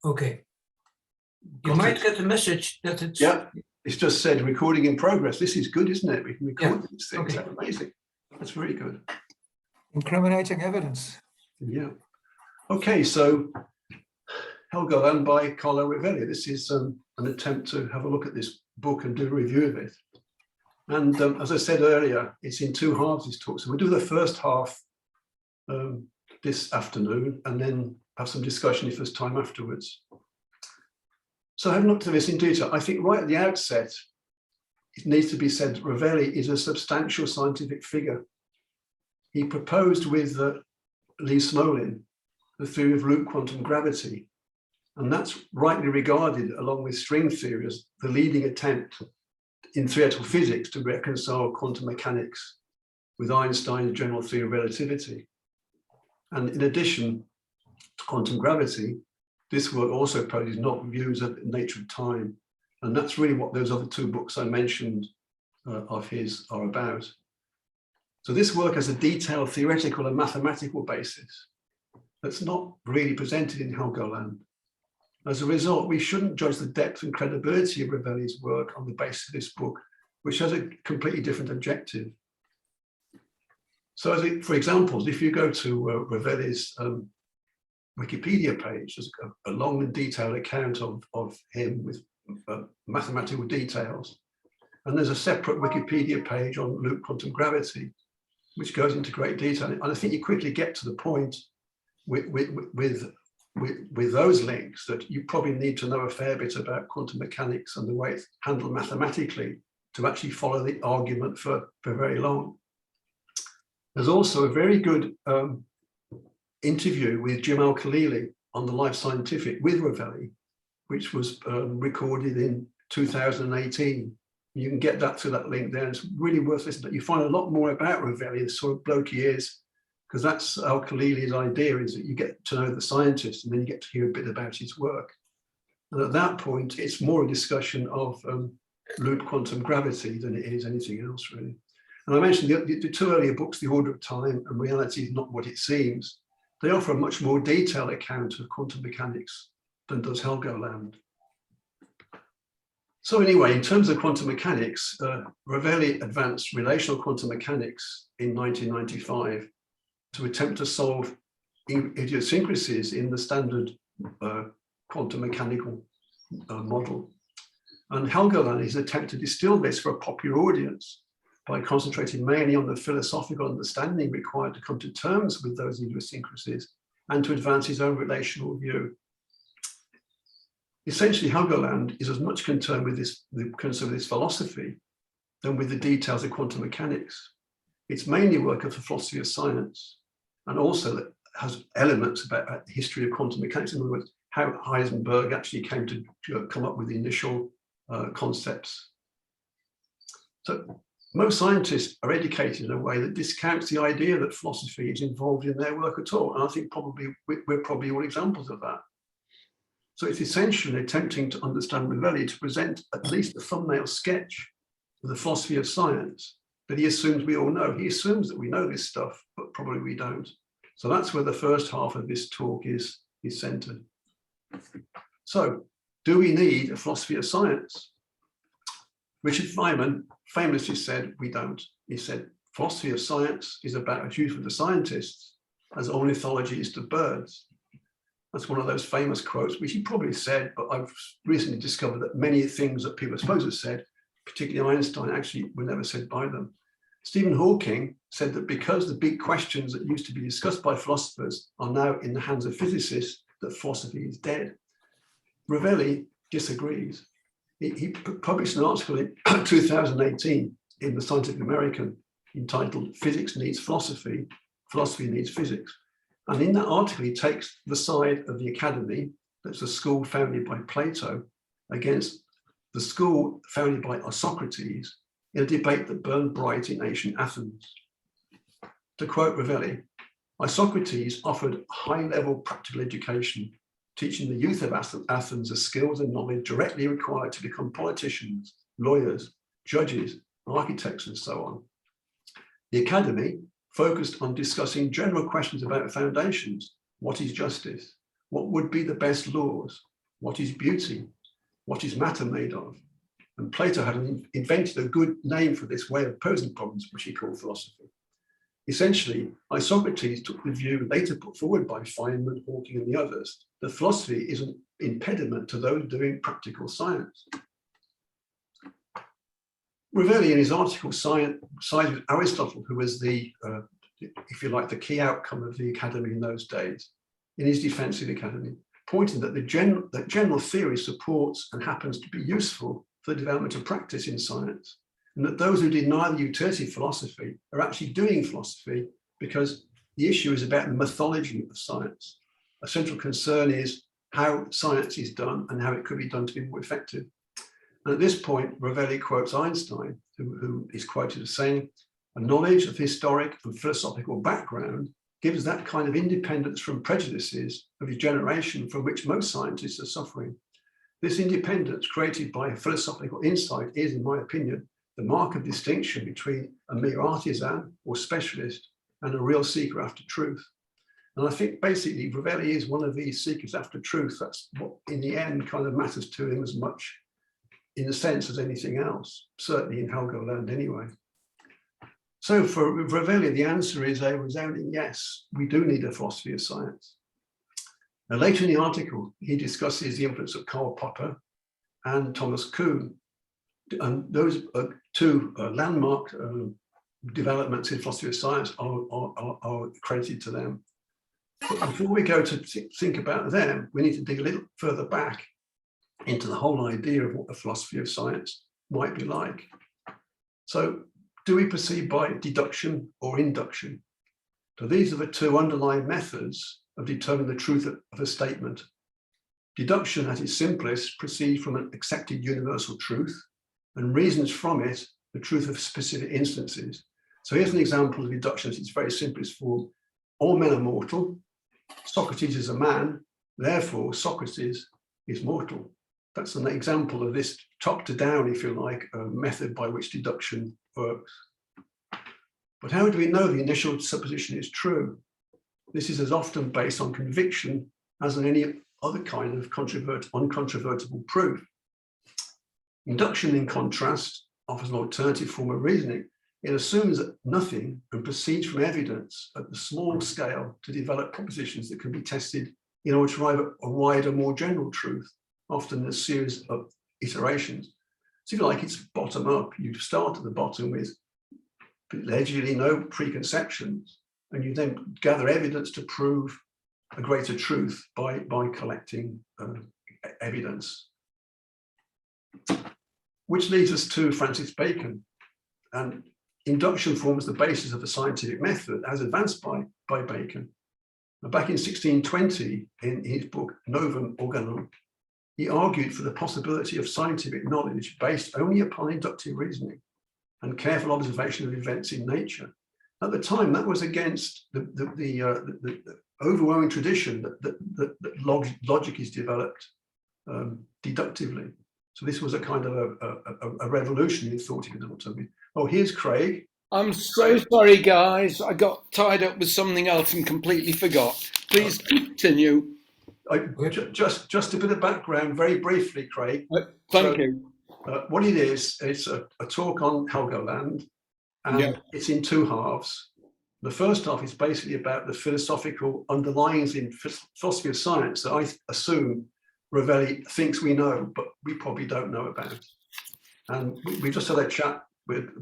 Okay. You might get the message that it's... Yeah, it's just said recording in progress. This is good, isn't it? We can record these things. Okay. That's amazing. That's very good. Incriminating evidence. Yeah. Okay, so Helgoland by Carlo Rovelli. This is an attempt to have a look at this book and do a review of it. And as I said earlier, it's in two halves, this talk. So we'll do the first half this afternoon and then have some discussion if there's time afterwards. So having looked at this in detail, I think right at the outset, it needs to be said that Rovelli is a substantial scientific figure. He proposed with Lee Smolin the theory of loop quantum gravity, and that's rightly regarded, along with string theory, as the leading attempt in theoretical physics to reconcile quantum mechanics with Einstein's general theory of relativity. And in addition to quantum gravity, this work also poses novel views of the nature of time. And that's really what those other two books I mentioned of his are about. So this work has a detailed theoretical and mathematical basis that's not really presented in Helgoland. As a result, we shouldn't judge the depth and credibility of Rovelli's work on the basis of this book, which has a completely different objective. So for example, if you go to Rovelli's Wikipedia page, there's a long and detailed account of him with mathematical details. And there's a separate Wikipedia page on loop quantum gravity, which goes into great detail. And I think you quickly get to the point with those links that you probably need to know a fair bit about quantum mechanics and the way it's handled mathematically to actually follow the argument for very long. There's also a very good interview with Jim Al-Khalili on the Life Scientific with Rovelli, which was recorded in 2018. You can get that through that link there. It's really worth listening to. You find a lot more about Rovelli, the sort of bloke he is, because that's Al-Khalili's idea, is that you get to know the scientist and then you get to hear a bit about his work. And at that point, it's more a discussion of loop quantum gravity than it is anything else, really. And I mentioned the two earlier books, The Order of Time and Reality is Not What It Seems. They offer a much more detailed account of quantum mechanics than does Helgoland. So anyway, in terms of quantum mechanics, Rovelli advanced relational quantum mechanics in 1995 to attempt to solve idiosyncrasies in the standard quantum mechanical model. And Helgoland is an attempt to distill this for a popular audience by concentrating mainly on the philosophical understanding required to come to terms with those idiosyncrasies and to advance his own relational view. Essentially, Helgoland is as much concerned with this philosophy than with the details of quantum mechanics. It's mainly work of the philosophy of science, and also that has elements about the history of quantum mechanics. In other words, how Heisenberg actually came to come up with the initial concepts. So most scientists are educated in a way that discounts the idea that philosophy is involved in their work at all. And I think probably we're probably all examples of that. So it's essentially attempting to understand Rovelli to present at least a thumbnail sketch of the philosophy of science that he assumes we all know. He assumes that we know this stuff, but probably we don't. So that's where the first half of this talk is centered. So do we need a philosophy of science? Richard Feynman famously said, we don't. He said, philosophy of science is about as useful to scientists as ornithology is to birds. That's one of those famous quotes, which he probably said, but I've recently discovered that many things that people are supposed to have said, particularly Einstein, actually were never said by them. Stephen Hawking said that because the big questions that used to be discussed by philosophers are now in the hands of physicists, that philosophy is dead. Rovelli disagrees. He published an article in 2018 in the Scientific American entitled Physics Needs Philosophy, Philosophy Needs Physics. And in that article, he takes the side of the academy, that's a school founded by Plato, against the school founded by Socrates in a debate that burned bright in ancient Athens. To quote Rovelli, Socrates offered high-level practical education, teaching the youth of Athens the skills and knowledge directly required to become politicians, lawyers, judges, architects, and so on. The academy focused on discussing general questions about foundations. What is justice? What would be the best laws? what is beauty, what is matter made of. And Plato had invented a good name for this way of posing problems, which he called philosophy. Essentially, Isocrates took the view later put forward by Feynman, Hawking, and the others, that philosophy is an impediment to those doing practical science. Rovelli, in his article, sided with Aristotle, who was the, if you like, the key outcome of the academy in those days, in his defense of the academy, pointing that that general theory supports and happens to be useful for the development of practice in science, and that those who deny the utility of philosophy are actually doing philosophy because the issue is about the methodology of science. A central concern is how science is done and how it could be done to be more effective. And at this point, Rovelli quotes Einstein, who is quoted as saying, "A knowledge of historic and philosophical background gives that kind of independence from prejudices of his generation from which most scientists are suffering. This independence created by philosophical insight is, in my opinion, the mark of distinction between a mere artisan or specialist and a real seeker after truth." And I think basically Rovelli is one of these seekers after truth. That's what in the end kind of matters to him as much in a sense as anything else, certainly in Helgoland anyway. So for Rovelli, the answer is a resounding yes, we do need a philosophy of science. Now, later in the article, he discusses the influence of Karl Popper and Thomas Kuhn. And those are two landmark developments in philosophy of science are credited to them. But before we go to think about them, we need to dig a little further back into the whole idea of what the philosophy of science might be like. So, do we proceed by deduction or induction? So these are the two underlying methods of determining the truth of a statement. Deduction, at its simplest, proceeds from an accepted universal truth and reasons from it the truth of specific instances. So here's an example of deduction in its very simplest form. All men are mortal. Socrates is a man. Therefore, Socrates is mortal. That's an example of this top to down, if you like, method by which deduction works. But how do we know the initial supposition is true? This is as often based on conviction as on any other kind of uncontrovertible proof. Induction, in contrast, offers an alternative form of reasoning. It assumes nothing and proceeds from evidence at the small scale to develop propositions that can be tested in order to arrive at a wider, more general truth, often a series of iterations. So if you like, it's bottom up. You start at the bottom with allegedly no preconceptions, and you then gather evidence to prove a greater truth by collecting evidence. Which leads us to Francis Bacon. And induction forms the basis of the scientific method as advanced by Bacon. Now, back in 1620, in his book Novum Organum, he argued for the possibility of scientific knowledge based only upon inductive reasoning and careful observation of events in nature. At the time, that was against the overwhelming tradition that logic is developed deductively. So this was a kind of a revolutionary thought in anatomy. Oh, here's Craig. I'm so sorry, guys. I got tied up with something else and completely forgot. Please continue. Just a bit of background, very briefly, Craig. Thank you. What it is, it's a talk on Helgoland, and it's in two halves. The first half is basically about the philosophical underlyings in philosophy of science that I assume Rovelli thinks we know, but we probably don't know about. And we just had a chat with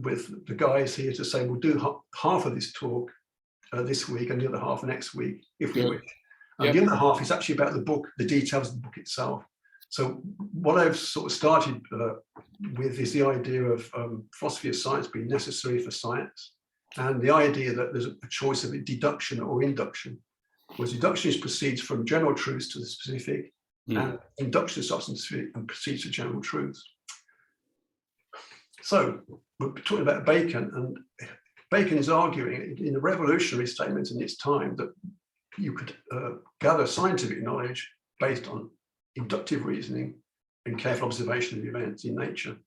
the guys here to say we'll do half of this talk this week and the other half next week, if we wish. And the other half is actually about the book, the details of the book itself. So what I've sort of started with is the idea of philosophy of science being necessary for science, and the idea that there's a choice of deduction or induction. Whereas deduction proceeds from general truths to the specific, and induction is substantive and proceeds to general truths. So we're talking about Bacon, and Bacon is arguing in a revolutionary statement in its time that you could gather scientific knowledge based on inductive reasoning and careful observation of events in nature.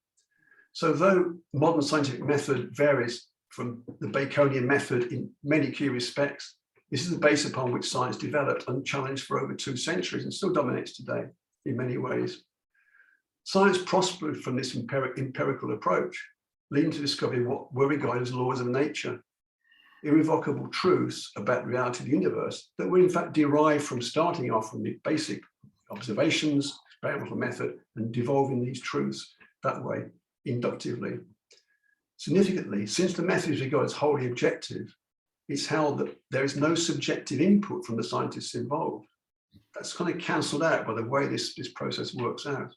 So though modern scientific method varies from the Baconian method in many key respects, this is the base upon which science developed unchallenged for over 2 centuries and still dominates today. in many ways. Science prospered from this empirical approach, leading to discovering what were regarded as laws of nature, irrevocable truths about the reality of the universe that were in fact derived from starting off from the basic observations, experimental method, and devolving these truths that way, inductively. Significantly, since the method is regarded as wholly objective, it's held that there is no subjective input from the scientists involved. That's kind of cancelled out by the way this process works out.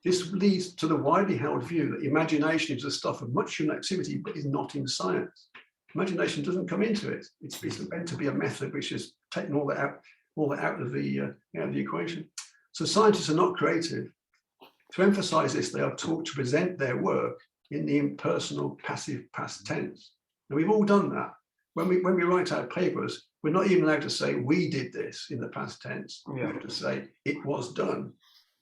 This leads to the widely held view that imagination is the stuff of much human activity, but is not in science. Imagination doesn't come into it. It's meant to be a method which has taken all that out of the equation. So scientists are not creative. To emphasize this, they are taught to present their work in the impersonal passive past tense. And we've all done that. When we write our papers, we're not even allowed to say we did this in the past tense. We have to say it was done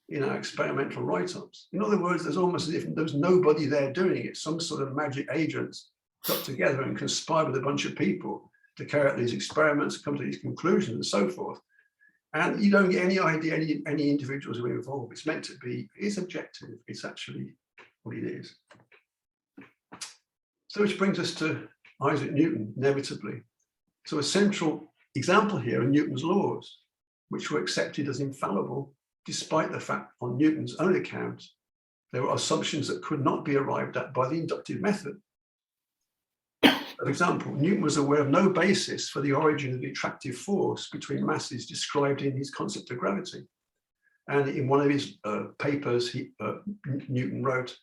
in our experimental write-ups. In other words, there's almost as if there's nobody there doing it. Some sort of magic agents got together and conspired with a bunch of people to carry out these experiments, come to these conclusions and so forth. And you don't get any idea, any individuals who are involved. It's meant to be, it's objective. It's actually what it is. So which brings us to Isaac Newton, inevitably. So a central example here are Newton's laws, which were accepted as infallible, despite the fact on Newton's own account, there were assumptions that could not be arrived at by the inductive method. For example, Newton was aware of no basis for the origin of the attractive force between masses described in his concept of gravity. And in one of his papers, Newton wrote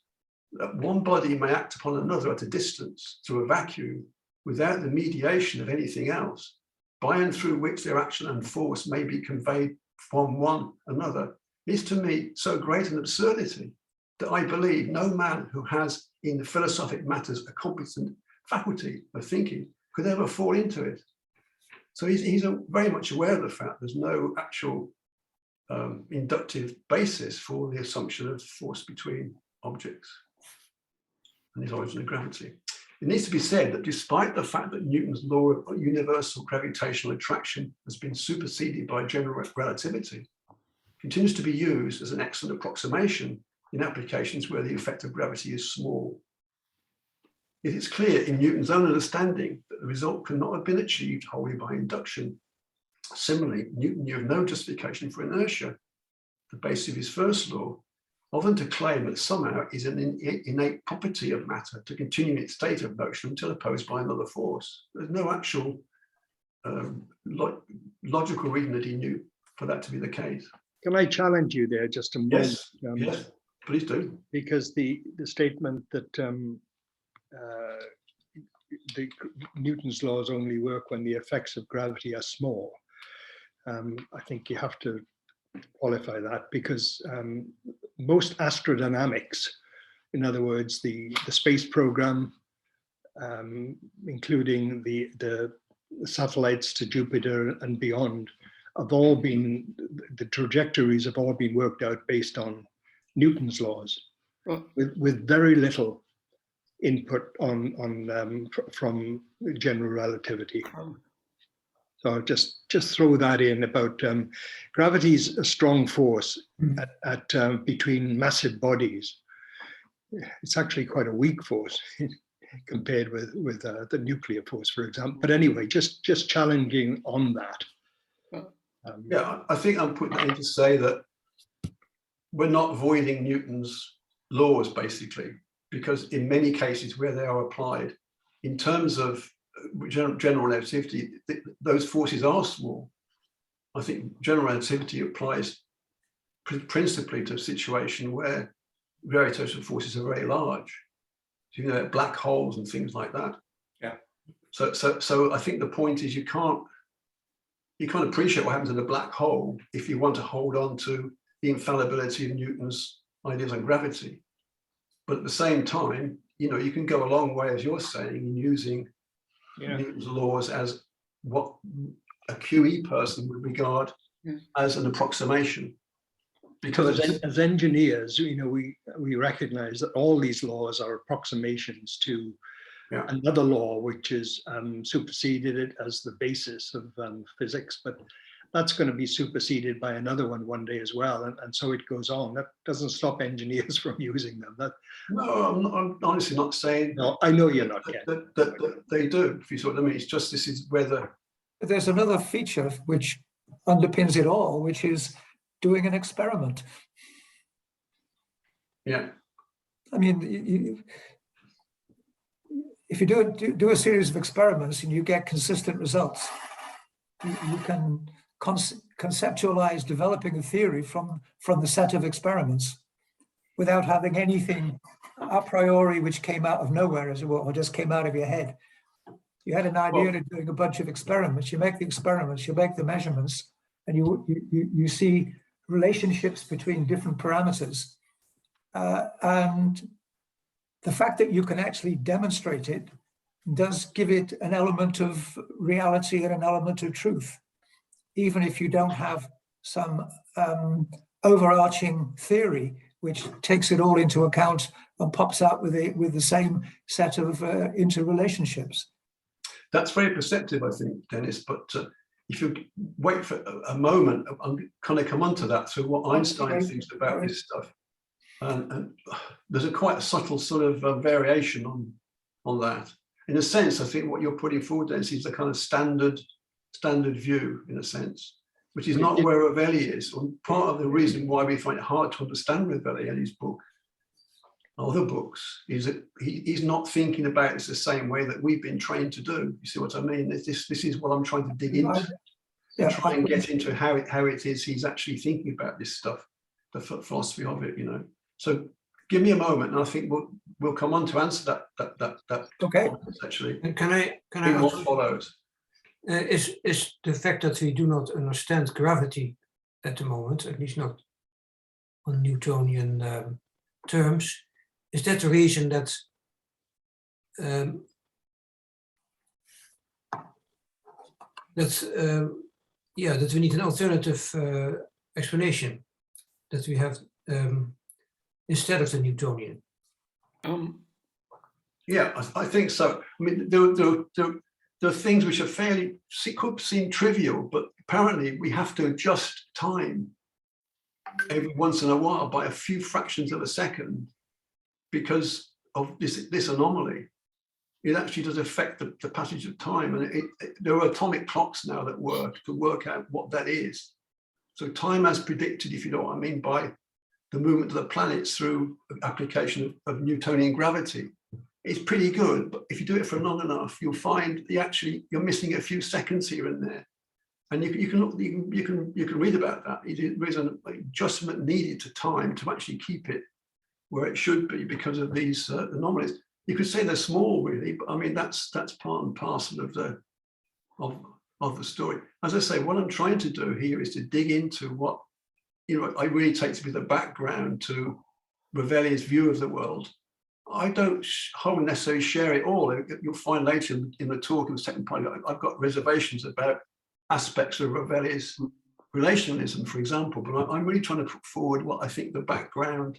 that one body may act upon another at a distance through a vacuum without the mediation of anything else, by and through which their action and force may be conveyed from one another, is to me so great an absurdity that I believe no man who has in philosophic matters a competent faculty of thinking could ever fall into it. So he's very much aware of the fact there's no actual inductive basis for the assumption of force between objects and his origin of gravity. It needs to be said that despite the fact that Newton's law of universal gravitational attraction has been superseded by general relativity, it continues to be used as an excellent approximation in applications where the effect of gravity is small. It is clear in Newton's own understanding that the result cannot have been achieved wholly by induction. Similarly, Newton knew of no justification for inertia, the basis of his first law, other than to claim that somehow is an innate property of matter to continue in its state of motion until opposed by another force. There's no actual logical reason that he knew for that to be the case. Can I challenge you there just a moment? Yes, please do. Because the statement that Newton's laws only work when the effects of gravity are small, I think you have to qualify that, because most astrodynamics, in other words, the space program, including the satellites to Jupiter and beyond, have all been, the trajectories have all been worked out based on Newton's laws, with very little input from general relativity. So just throw that in about gravity is a strong force at between massive bodies. It's actually quite a weak force compared with the nuclear force, for example. But anyway, just challenging on that. Yeah, I think I'm putting that in to say that we're not voiding Newton's laws, basically, because in many cases where they are applied, in terms of general relativity, those forces are small. I think general relativity applies principally to a situation where gravitational forces are very large. So, you know, black holes and things like that. Yeah. So I think the point is you can't appreciate what happens in a black hole if you want to hold on to the infallibility of Newton's ideas on gravity. But at the same time, you know, you can go a long way, as you're saying, in using Newton's laws as what a QE person would regard as an approximation. Because as engineers, you know, we recognize that all these laws are approximations to another law, which is superseded it as the basis of physics. But that's going to be superseded by another one day as well. And so it goes on. That doesn't stop engineers from using them. No, I'm honestly not saying. No, I know you're not, Ken. That they do, if you see what I mean. It's just this is whether. But there's another feature which underpins it all, which is doing an experiment. Yeah. I mean, if you do a series of experiments and you get consistent results, you can conceptualize developing a theory from the set of experiments without having anything a priori which came out of nowhere, as it were, or just came out of your head. You had an idea of doing a bunch of experiments. You make the experiments, you make the measurements, and you see relationships between different parameters. And the fact that you can actually demonstrate it does give it an element of reality and an element of truth, even if you don't have some overarching theory which takes it all into account and pops out with the same set of interrelationships. That's very perceptive, I think, Dennis. But if you wait for a moment, I'm kind of come onto that through what Einstein thinks about this stuff. And there's quite a subtle sort of variation on that. In a sense, I think what you're putting forward, Dennis, is a kind of standard view, in a sense, which is not where Rovelli is. And part of the reason why we find it hard to understand Rovelli and his book, other books, is that he's not thinking about this the same way that we've been trained to do. You see what I mean? This is what I'm trying to dig into, try and get into how it is he's actually thinking about this stuff, the philosophy of it, you know. So give me a moment, and I think we'll come on to answer that. Okay. Actually, And can I what ask, follows? is the fact that we do not understand gravity at the moment, at least not on Newtonian terms, is that the reason that that we need an alternative explanation that we have instead of the Newtonian? Yeah, I think so. I mean, there are things which are could seem trivial, but apparently we have to adjust time every once in a while by a few fractions of a second because of this anomaly. It actually does affect the passage of time, and there are atomic clocks now that work to work out what that is. So time as predicted, if you know what I mean, by the movement of the planets through application of Newtonian gravity. It's pretty good, but if you do it for long enough, you'll find you're missing a few seconds here and there, and you can read about that. There is an adjustment needed to time to actually keep it where it should be because of these anomalies. You could say they're small, really, but I mean that's part and parcel of the story. As I say, what I'm trying to do here is to dig into what I really take to be the background to Rovelli's view of the world. I don't necessarily share it all. You'll find later in the talk in the second part, I've got reservations about aspects of Rovelli's relationalism, for example, but I'm really trying to put forward what I think the background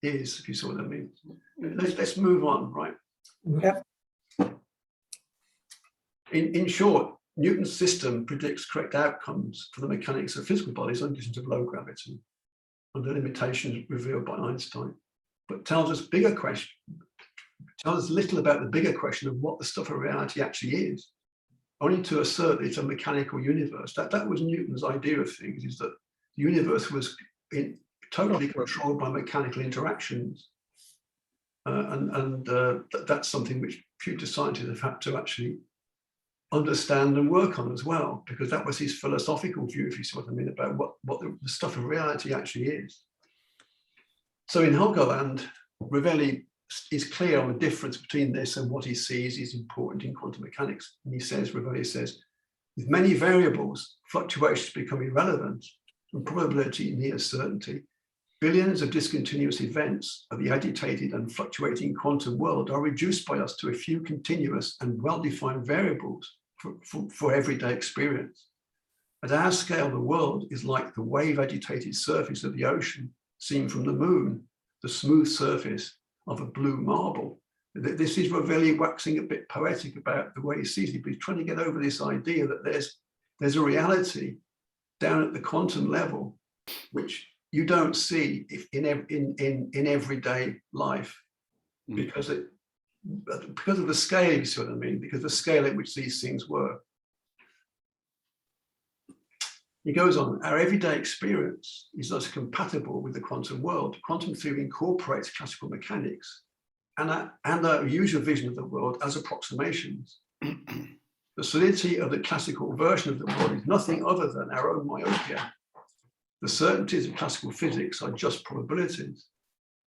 is, if you see what I mean. Let's move on, right? Yep. In short, Newton's system predicts correct outcomes for the mechanics of physical bodies under conditions of low gravity, under limitations revealed by Einstein, but tells us little about the bigger question of what the stuff of reality actually is, only to assert that it's a mechanical universe. That was Newton's idea of things, is that the universe was totally controlled by mechanical interactions. That's something which future scientists have had to actually understand and work on as well, because that was his philosophical view, if you see what I mean, about what the stuff of reality actually is. So in Helgoland, Rovelli is clear on the difference between this and what he sees is important in quantum mechanics. And Rovelli says, with many variables, fluctuations become irrelevant and probability near certainty. Billions of discontinuous events of the agitated and fluctuating quantum world are reduced by us to a few continuous and well-defined variables for everyday experience. At our scale, the world is like the wave-agitated surface of the ocean seen from the moon, the smooth surface of a blue marble. This is Rovelli waxing a bit poetic about the way he sees it, but he's trying to get over this idea that there's a reality down at the quantum level, which you don't see in everyday life, because of the scale, you see what I mean, because the scale at which these things work. He goes on, our everyday experience is thus compatible with the quantum world. Quantum theory incorporates classical mechanics and our usual vision of the world as approximations. The solidity of the classical version of the world is nothing other than our own myopia. The certainties of classical physics are just probabilities.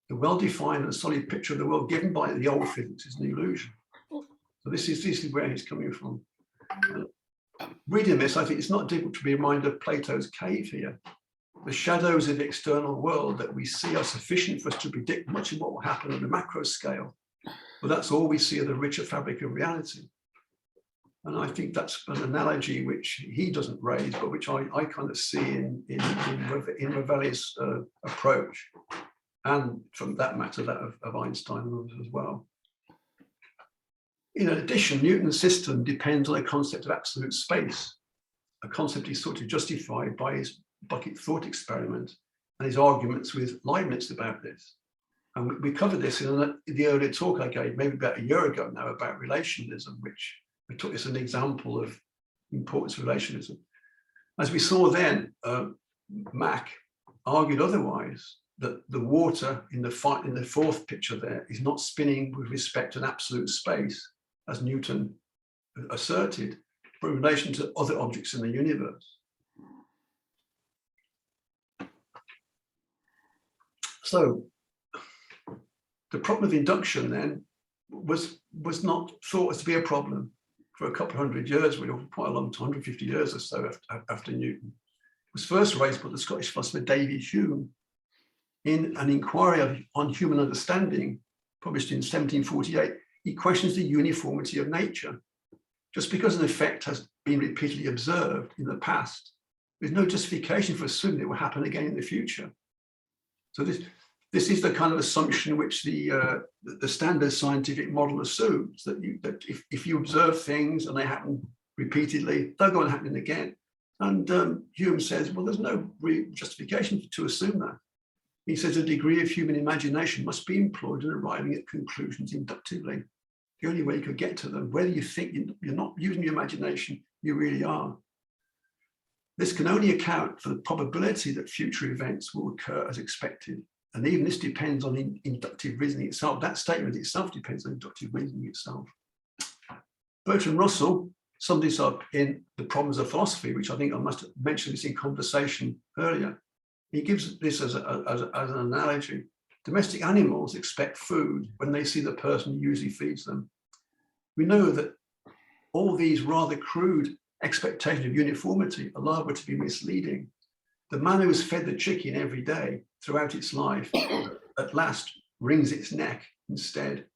The well-defined and solid picture of the world given by the old physics is an illusion. So this is where he's coming from. Reading this, I think it's not difficult to be reminded of Plato's cave here. The shadows of the external world that we see are sufficient for us to predict much of what will happen on the macro scale, but that's all we see of the richer fabric of reality. And I think that's an analogy which he doesn't raise, but which I kind of see in Rovelli's approach, and from that matter, that of Einstein and others as well. In addition, Newton's system depends on a concept of absolute space, a concept he sought to justify by his bucket thought experiment and his arguments with Leibniz about this. And we covered this in the earlier talk I gave, maybe about a year ago now, about relationalism, which we took as an example of the importance of relationalism. As we saw then, Mach argued otherwise, that the water in the fourth picture there is not spinning with respect to an absolute space, as Newton asserted, but in relation to other objects in the universe. So the problem of induction then was not thought as to be a problem for a couple of hundred years, really, quite a long time, 150 years or so after Newton. It was first raised by the Scottish philosopher David Hume in an inquiry on human understanding, published in 1748. He questions the uniformity of nature. Just because an effect has been repeatedly observed in the past, there's no justification for assuming it will happen again in the future. So this is the kind of assumption which the standard scientific model assumes, that if you observe things and they happen repeatedly, they'll go on happening again. And Hume says, well, there's no justification to assume that. He says a degree of human imagination must be employed in arriving at conclusions inductively. The only way you could get to them, whether you think you're not using your imagination, you really are. This can only account for the probability that future events will occur as expected. And even this depends on inductive reasoning itself. That statement itself depends on inductive reasoning itself. Bertrand Russell summed this up in The Problems of Philosophy, which I think I must have mentioned this in conversation earlier. He gives this as an analogy. Domestic animals expect food when they see the person who usually feeds them. We know that all these rather crude expectations of uniformity are liable to be misleading. The man who has fed the chicken every day throughout its life at last wrings its neck instead,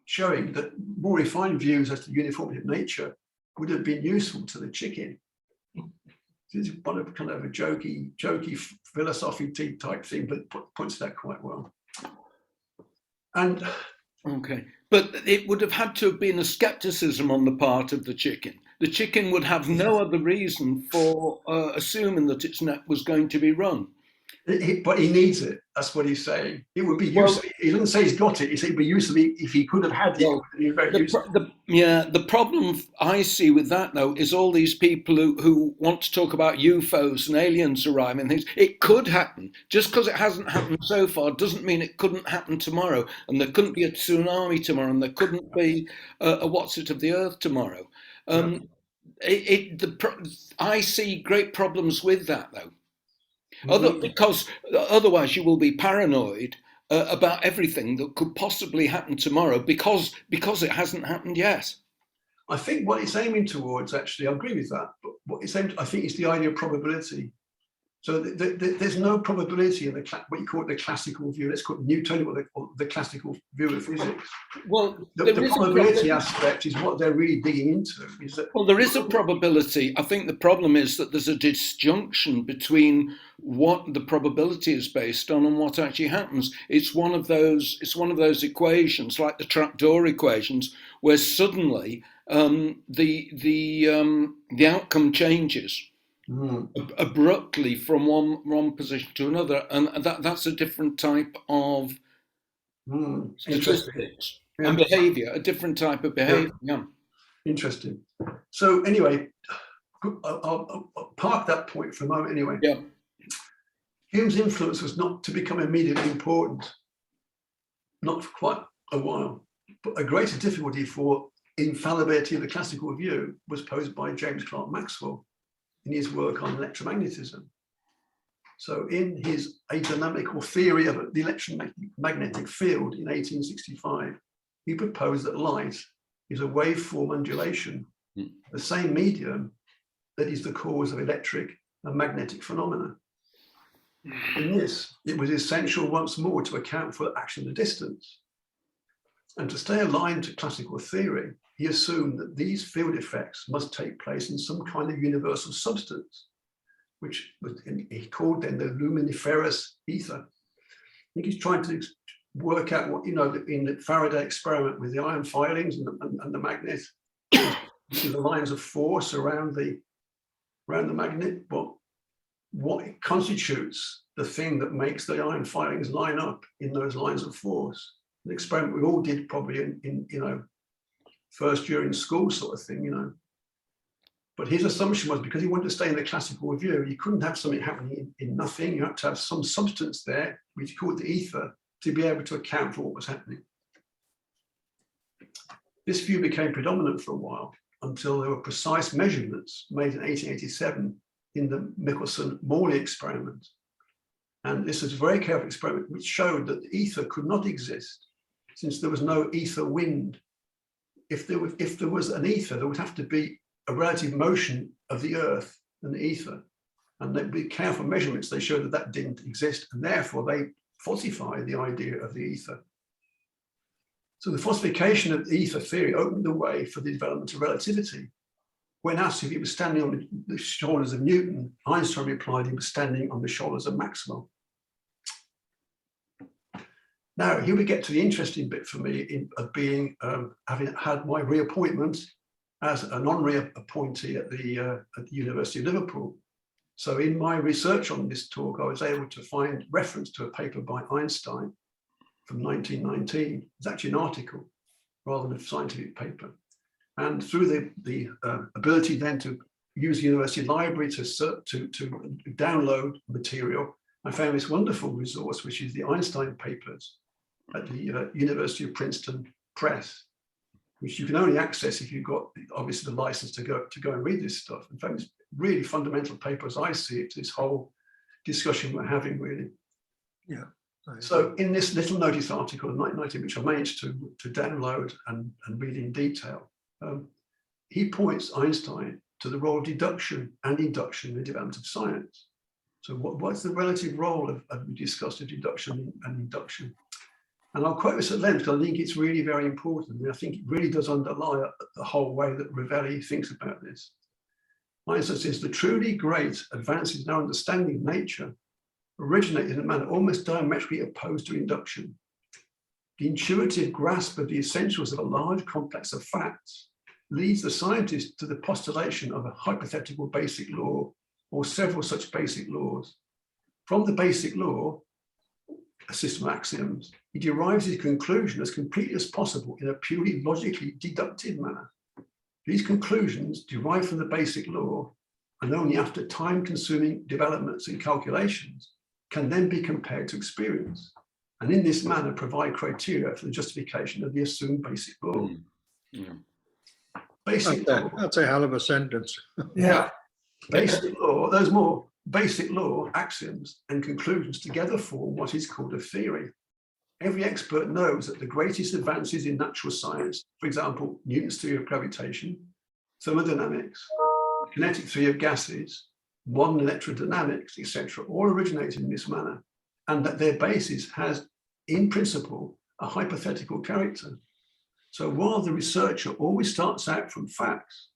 showing that more refined views as to uniformity of nature would have been useful to the chicken. This is kind of a jokey philosophy type thing, but points that quite well. And okay, but it would have had to have been a skepticism on the part of the chicken. The chicken would have no other reason for assuming that its neck was going to be wrung. But he needs it. That's what he's saying. It would be useful. Well, he doesn't say he's got it. He said it would be useful if he could have had it. Well, it would be very useful. The problem I see with that, though, is all these people who want to talk about UFOs and aliens arriving and things. It could happen. Just because it hasn't happened so far doesn't mean it couldn't happen tomorrow. And there couldn't be a tsunami tomorrow. And there couldn't be a what's it of the earth tomorrow. I see great problems with that, though. Because otherwise you will be paranoid about everything that could possibly happen tomorrow because it hasn't happened yet. I think what it's aiming towards, actually, I agree with that, but what it's aiming, I think, is the idea of probability. So there's no probability in what you call the classical view. Let's call it Newtonian, or the classical view of physics. Well, the probability aspect is what they're really digging into. Well, there is a probability. I think the problem is that there's a disjunction between what the probability is based on and what actually happens. It's one of those equations, like the trapdoor equations, where suddenly the outcome changes. abruptly from one position to another, and that's a different type of statistics and behaviour, a different type of behaviour. Yeah. Interesting. So anyway, I'll park that point for a moment anyway. Yeah. Hume's influence was not to become immediately important, not for quite a while, but a greater difficulty for infallibility of the classical view was posed by James Clerk Maxwell in his work on electromagnetism. So in his adynamical theory of the electromagnetic field in 1865, he proposed that light is a waveform undulation, the same medium that is the cause of electric and magnetic phenomena. In this, it was essential once more to account for action at distance. And to stay aligned to classical theory, he assumed that these field effects must take place in some kind of universal substance, which he called then the luminiferous ether. I think he's trying to work out what, in the Faraday experiment with the iron filings and the magnet, the lines of force around the magnet, what constitutes the thing that makes the iron filings line up in those lines of force. An experiment we all did probably in first year in school sort of thing, But his assumption was because he wanted to stay in the classical view, you couldn't have something happening in nothing. You had to have some substance there, which he called the ether, to be able to account for what was happening. This view became predominant for a while until there were precise measurements made in 1887 in the Mickelson-Morley Experiment. And this is a very careful experiment which showed that the ether could not exist since there was no ether wind. If there was an ether, there would have to be a relative motion of the Earth and the ether. And they'd be careful measurements, they showed that didn't exist, and therefore they falsified the idea of the ether. So the falsification of the ether theory opened the way for the development of relativity. When asked if he was standing on the shoulders of Newton, Einstein replied he was standing on the shoulders of Maxwell. Now, here we get to the interesting bit for me of being, having had my reappointment as an honorary appointee at the University of Liverpool. So in my research on this talk, I was able to find reference to a paper by Einstein from 1919. It's actually an article rather than a scientific paper. And through the ability then to use the university library to download material, I found this wonderful resource, which is the Einstein papers at the University of Princeton Press, which you can only access if you've got obviously the license to go and read this stuff. In fact, it's really fundamental paper as I see it, this whole discussion we're having really. Yeah. So in this little notice article of 1990, which I managed to download and read in detail, he points Einstein to the role of deduction and induction in the development of science. So what's the relative role of we discussed of deduction and induction? And I'll quote this at length because I think it's really very important. And I think it really does underlie the whole way that Rovelli thinks about this. Einstein says the truly great advances in our understanding of nature originate in a manner almost diametrically opposed to induction. The intuitive grasp of the essentials of a large complex of facts leads the scientist to the postulation of a hypothetical basic law or several such basic laws. From the basic law, a system of axioms, he derives his conclusion as completely as possible in a purely logically deductive manner. These conclusions, derived from the basic law, and only after time-consuming developments and calculations, can then be compared to experience, and in this manner provide criteria for the justification of the assumed basic law. Yeah. Basic law. That's a hell of a sentence. Yeah. Basic law, there's more. Basic law, axioms, and conclusions together form what is called a theory. Every expert knows that the greatest advances in natural science, for example, Newton's theory of gravitation, thermodynamics, kinetic theory of gases, modern electrodynamics, etc., all originated in this manner, and that their basis has, in principle, a hypothetical character. So while the researcher always starts out from facts,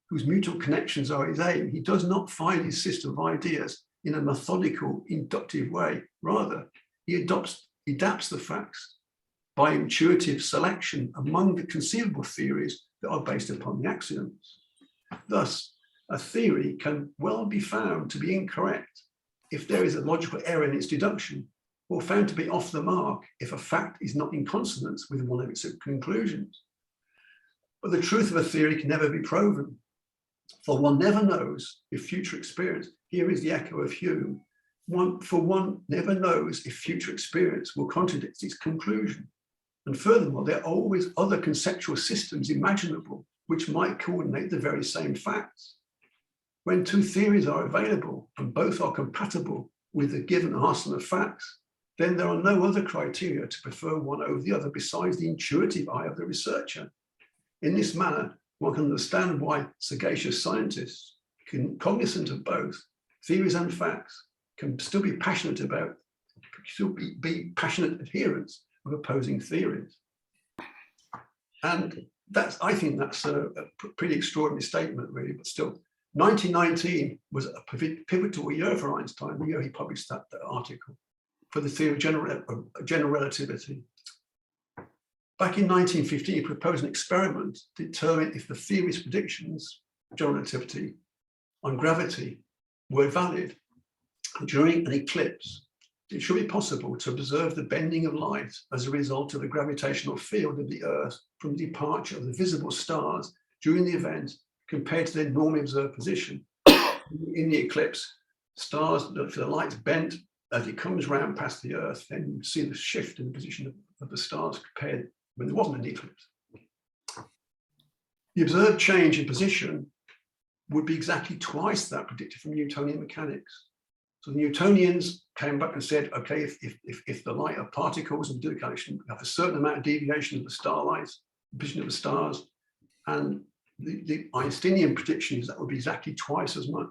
whose mutual connections are his aim, he does not find his system of ideas in a methodical, inductive way. Rather, he adapts the facts by intuitive selection among the conceivable theories that are based upon the axioms. Thus, a theory can well be found to be incorrect if there is a logical error in its deduction, or found to be off the mark if a fact is not in consonance with one of its conclusions. But the truth of a theory can never be proven, for one never knows if future experience, here is the echo of Hume, one never knows if future experience will contradict its conclusion. And furthermore, there are always other conceptual systems imaginable which might coordinate the very same facts. When two theories are available and both are compatible with a given arsenal of facts, then there are no other criteria to prefer one over the other besides the intuitive eye of the researcher. In this manner, one can understand why sagacious scientists, cognizant of both theories and facts, can still be passionate passionate adherents of opposing theories. And I think that's a pretty extraordinary statement, really, but still. 1919 was a pivotal year for Einstein, the year he published that article for the theory of general relativity. Back in 1915, he proposed an experiment to determine if the theory's predictions, general relativity, on gravity were valid. During an eclipse, it should be possible to observe the bending of light as a result of the gravitational field of the Earth from the departure of the visible stars during the event compared to their normally observed position. In the eclipse, stars, if the light's bent as it comes round past the Earth, then you see the shift in the position of the stars compared when there wasn't an eclipse. The observed change in position would be exactly twice that predicted from Newtonian mechanics. So the Newtonians came back and said, okay, if the light of particles and do the calculation, we have a certain amount of deviation of the starlight, position of the stars, and the Einsteinian prediction is that would be exactly twice as much.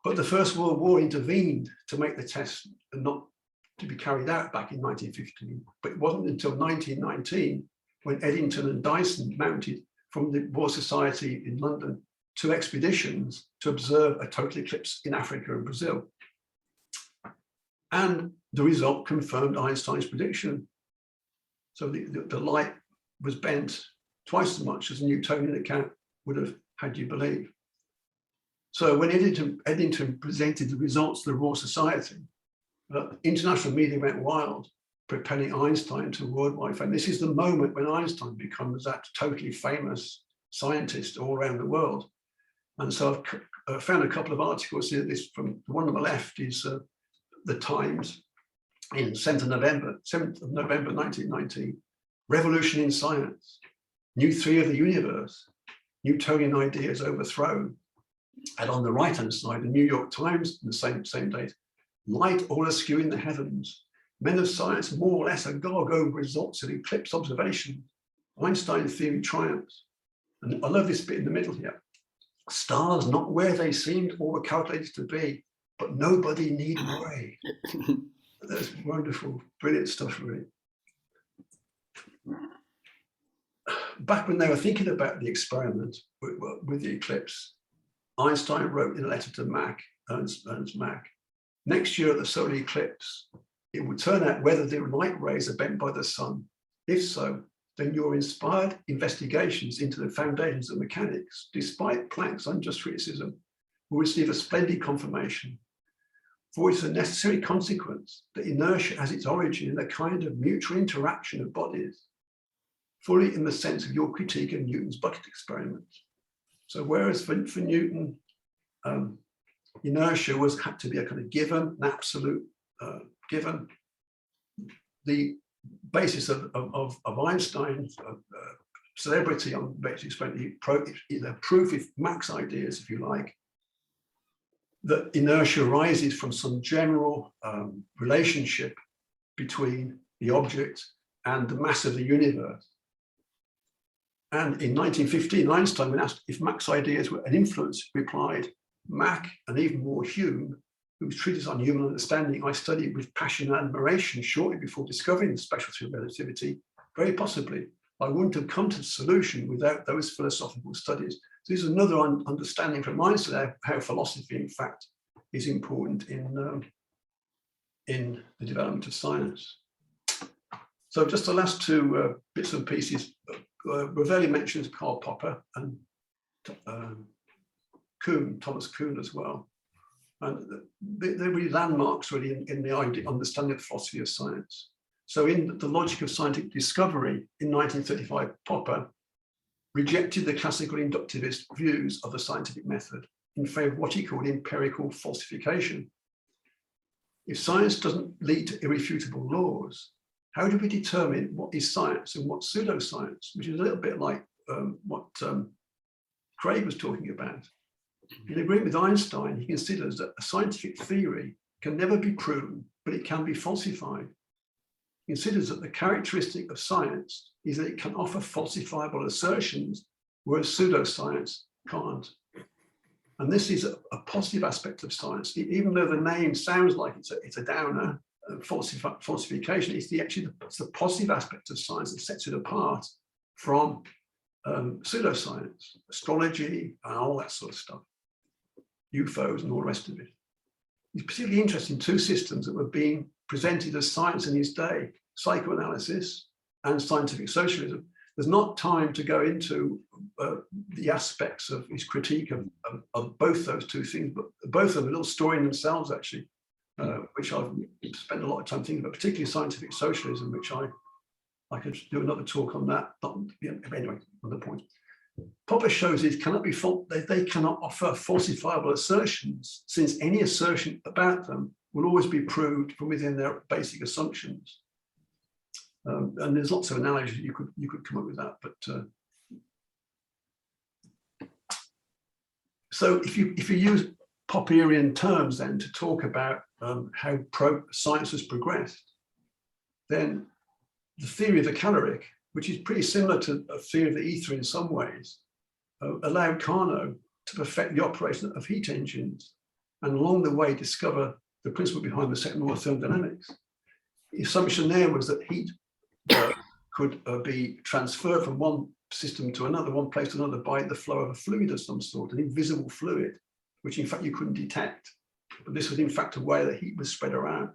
But the First World War intervened to make the test not to be carried out back in 1915. But it wasn't until 1919 when Eddington and Dyson mounted from the Royal Society in London 2 expeditions to observe a total eclipse in Africa and Brazil. And the result confirmed Einstein's prediction. So the light was bent twice as much as a Newtonian account would have had you believe. So when Eddington presented the results to the Royal Society, international media went wild, propelling Einstein to worldwide fame. This is the moment when Einstein becomes that totally famous scientist all around the world. And so I've found a couple of articles here. This from the one on the left is the Times in 7th of November 1919, Revolution in Science, New Theory of the Universe, Newtonian ideas overthrown. And on the right-hand side, the New York Times, in the same date, light all askew in the heavens. Men of science more or less agog over results of eclipse observation. Einstein theory triumphs. And I love this bit in the middle here. Stars not where they seemed or were calculated to be, but nobody need worry. That's wonderful, brilliant stuff, really. Back when they were thinking about the experiment with the eclipse, Einstein wrote in a letter to Ernst Mach, next year at the solar eclipse, it will turn out whether the light rays are bent by the sun. If so, then your inspired investigations into the foundations of mechanics, despite Planck's unjust criticism, will receive a splendid confirmation. For it's a necessary consequence that inertia has its origin in a kind of mutual interaction of bodies, fully in the sense of your critique of Newton's bucket experiment. So whereas for Newton, inertia had to be a kind of given, an absolute given, the basis of Einstein's celebrity on basic experiment is a proof of Mach's ideas, if you like, that inertia arises from some general relationship between the object and the mass of the universe. And in 1915, Einstein, when asked if Mach's ideas were an influence, replied, Mach and even more Hume, whose treatise on human understanding I studied with passion and admiration shortly before discovering the specialty of relativity, very possibly I wouldn't have come to the solution without those philosophical studies. So this is another understanding from Einstein how philosophy, in fact, is important in the development of science. So just the last 2 bits and pieces. Rovelli mentions Karl Popper and Kuhn, Thomas Kuhn as well. And they're really landmarks really in the understanding of philosophy of science. So in The Logic of Scientific Discovery in 1935, Popper rejected the classical inductivist views of the scientific method in favor of what he called empirical falsification. If science doesn't lead to irrefutable laws, how do we determine what is science and what's pseudoscience, which is a little bit like what Craig was talking about. In agreement with Einstein, he considers that a scientific theory can never be proven, but it can be falsified. He considers that the characteristic of science is that it can offer falsifiable assertions, whereas pseudoscience can't. And this is a positive aspect of science, even though the name sounds like it's a downer. Falsification is actually the positive aspect of science that sets it apart from pseudoscience, astrology, and all that sort of stuff, UFOs and all the rest of it. He's particularly interested in two systems that were being presented as science in his day: psychoanalysis and scientific socialism. There's not time to go into the aspects of his critique of both those two things, but both of them are a little story in themselves, actually, which I've spent a lot of time thinking about, particularly scientific socialism, which I could do another talk on that. But anyway, another point. Popper shows it cannot be they cannot offer falsifiable assertions, since any assertion about them will always be proved from within their basic assumptions. And there's lots of analogies you could come up with that, but so if you use Popperian terms then to talk about how science has progressed, then the theory of the caloric, which is pretty similar to a theory of the ether in some ways, allowed Carnot to perfect the operation of heat engines, and along the way discover the principle behind the second law of thermodynamics. The assumption there was that heat could be transferred from one system to another, one place to another, by the flow of a fluid of some sort, an invisible fluid, which in fact you couldn't detect. But this was in fact a way that heat was spread around.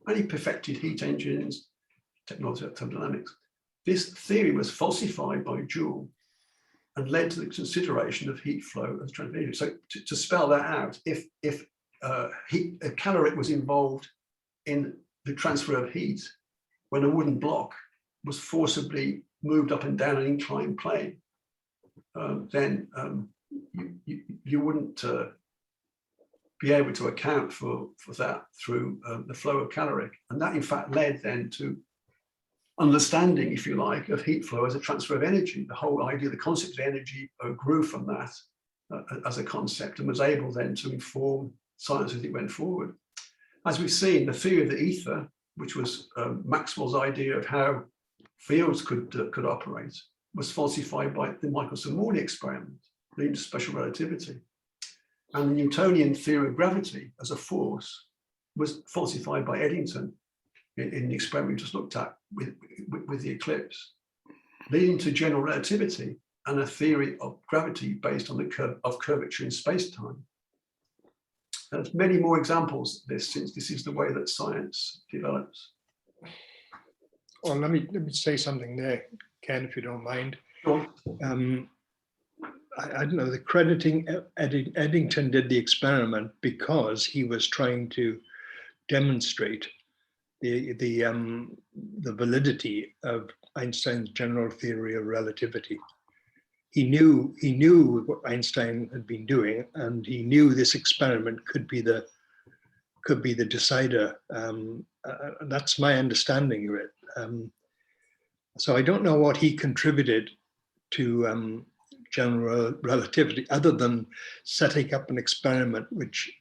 And he perfected heat engines, technology of thermodynamics. This theory was falsified by Joule and led to the consideration of heat flow as transmission. So to spell that out, if a caloric was involved in the transfer of heat, when a wooden block was forcibly moved up and down an inclined plane, then you wouldn't be able to account for that through the flow of caloric. And that in fact led then to understanding, if you like, of heat flow as a transfer of energy. The whole idea, the concept of energy grew from that as a concept, and was able then to inform science as it went forward. As we've seen, the theory of the ether, which was Maxwell's idea of how fields could operate, was falsified by the Michelson-Morley experiment, leading to special relativity. And the Newtonian theory of gravity as a force was falsified by Eddington in the experiment we just looked at with the eclipse, leading to general relativity and a theory of gravity based on the curvature in space-time. There's many more examples of this, since this is the way that science develops. Well, let me say something there, Ken, if you don't mind. Sure. I don't know, the crediting Eddington did the experiment because he was trying to demonstrate the validity of Einstein's general theory of relativity. He knew what Einstein had been doing, and he knew this experiment could be the decider. That's my understanding of it. So I don't know what he contributed to general relativity, other than setting up an experiment which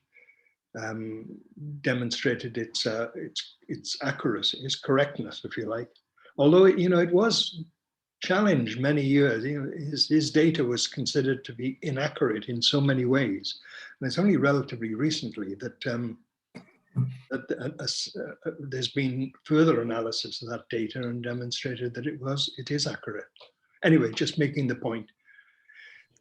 demonstrated its accuracy, its correctness, if you like. Although it was challenged many years. His data was considered to be inaccurate in so many ways, and it's only relatively recently that there's been further analysis of that data and demonstrated that it is accurate. Anyway, just making the point.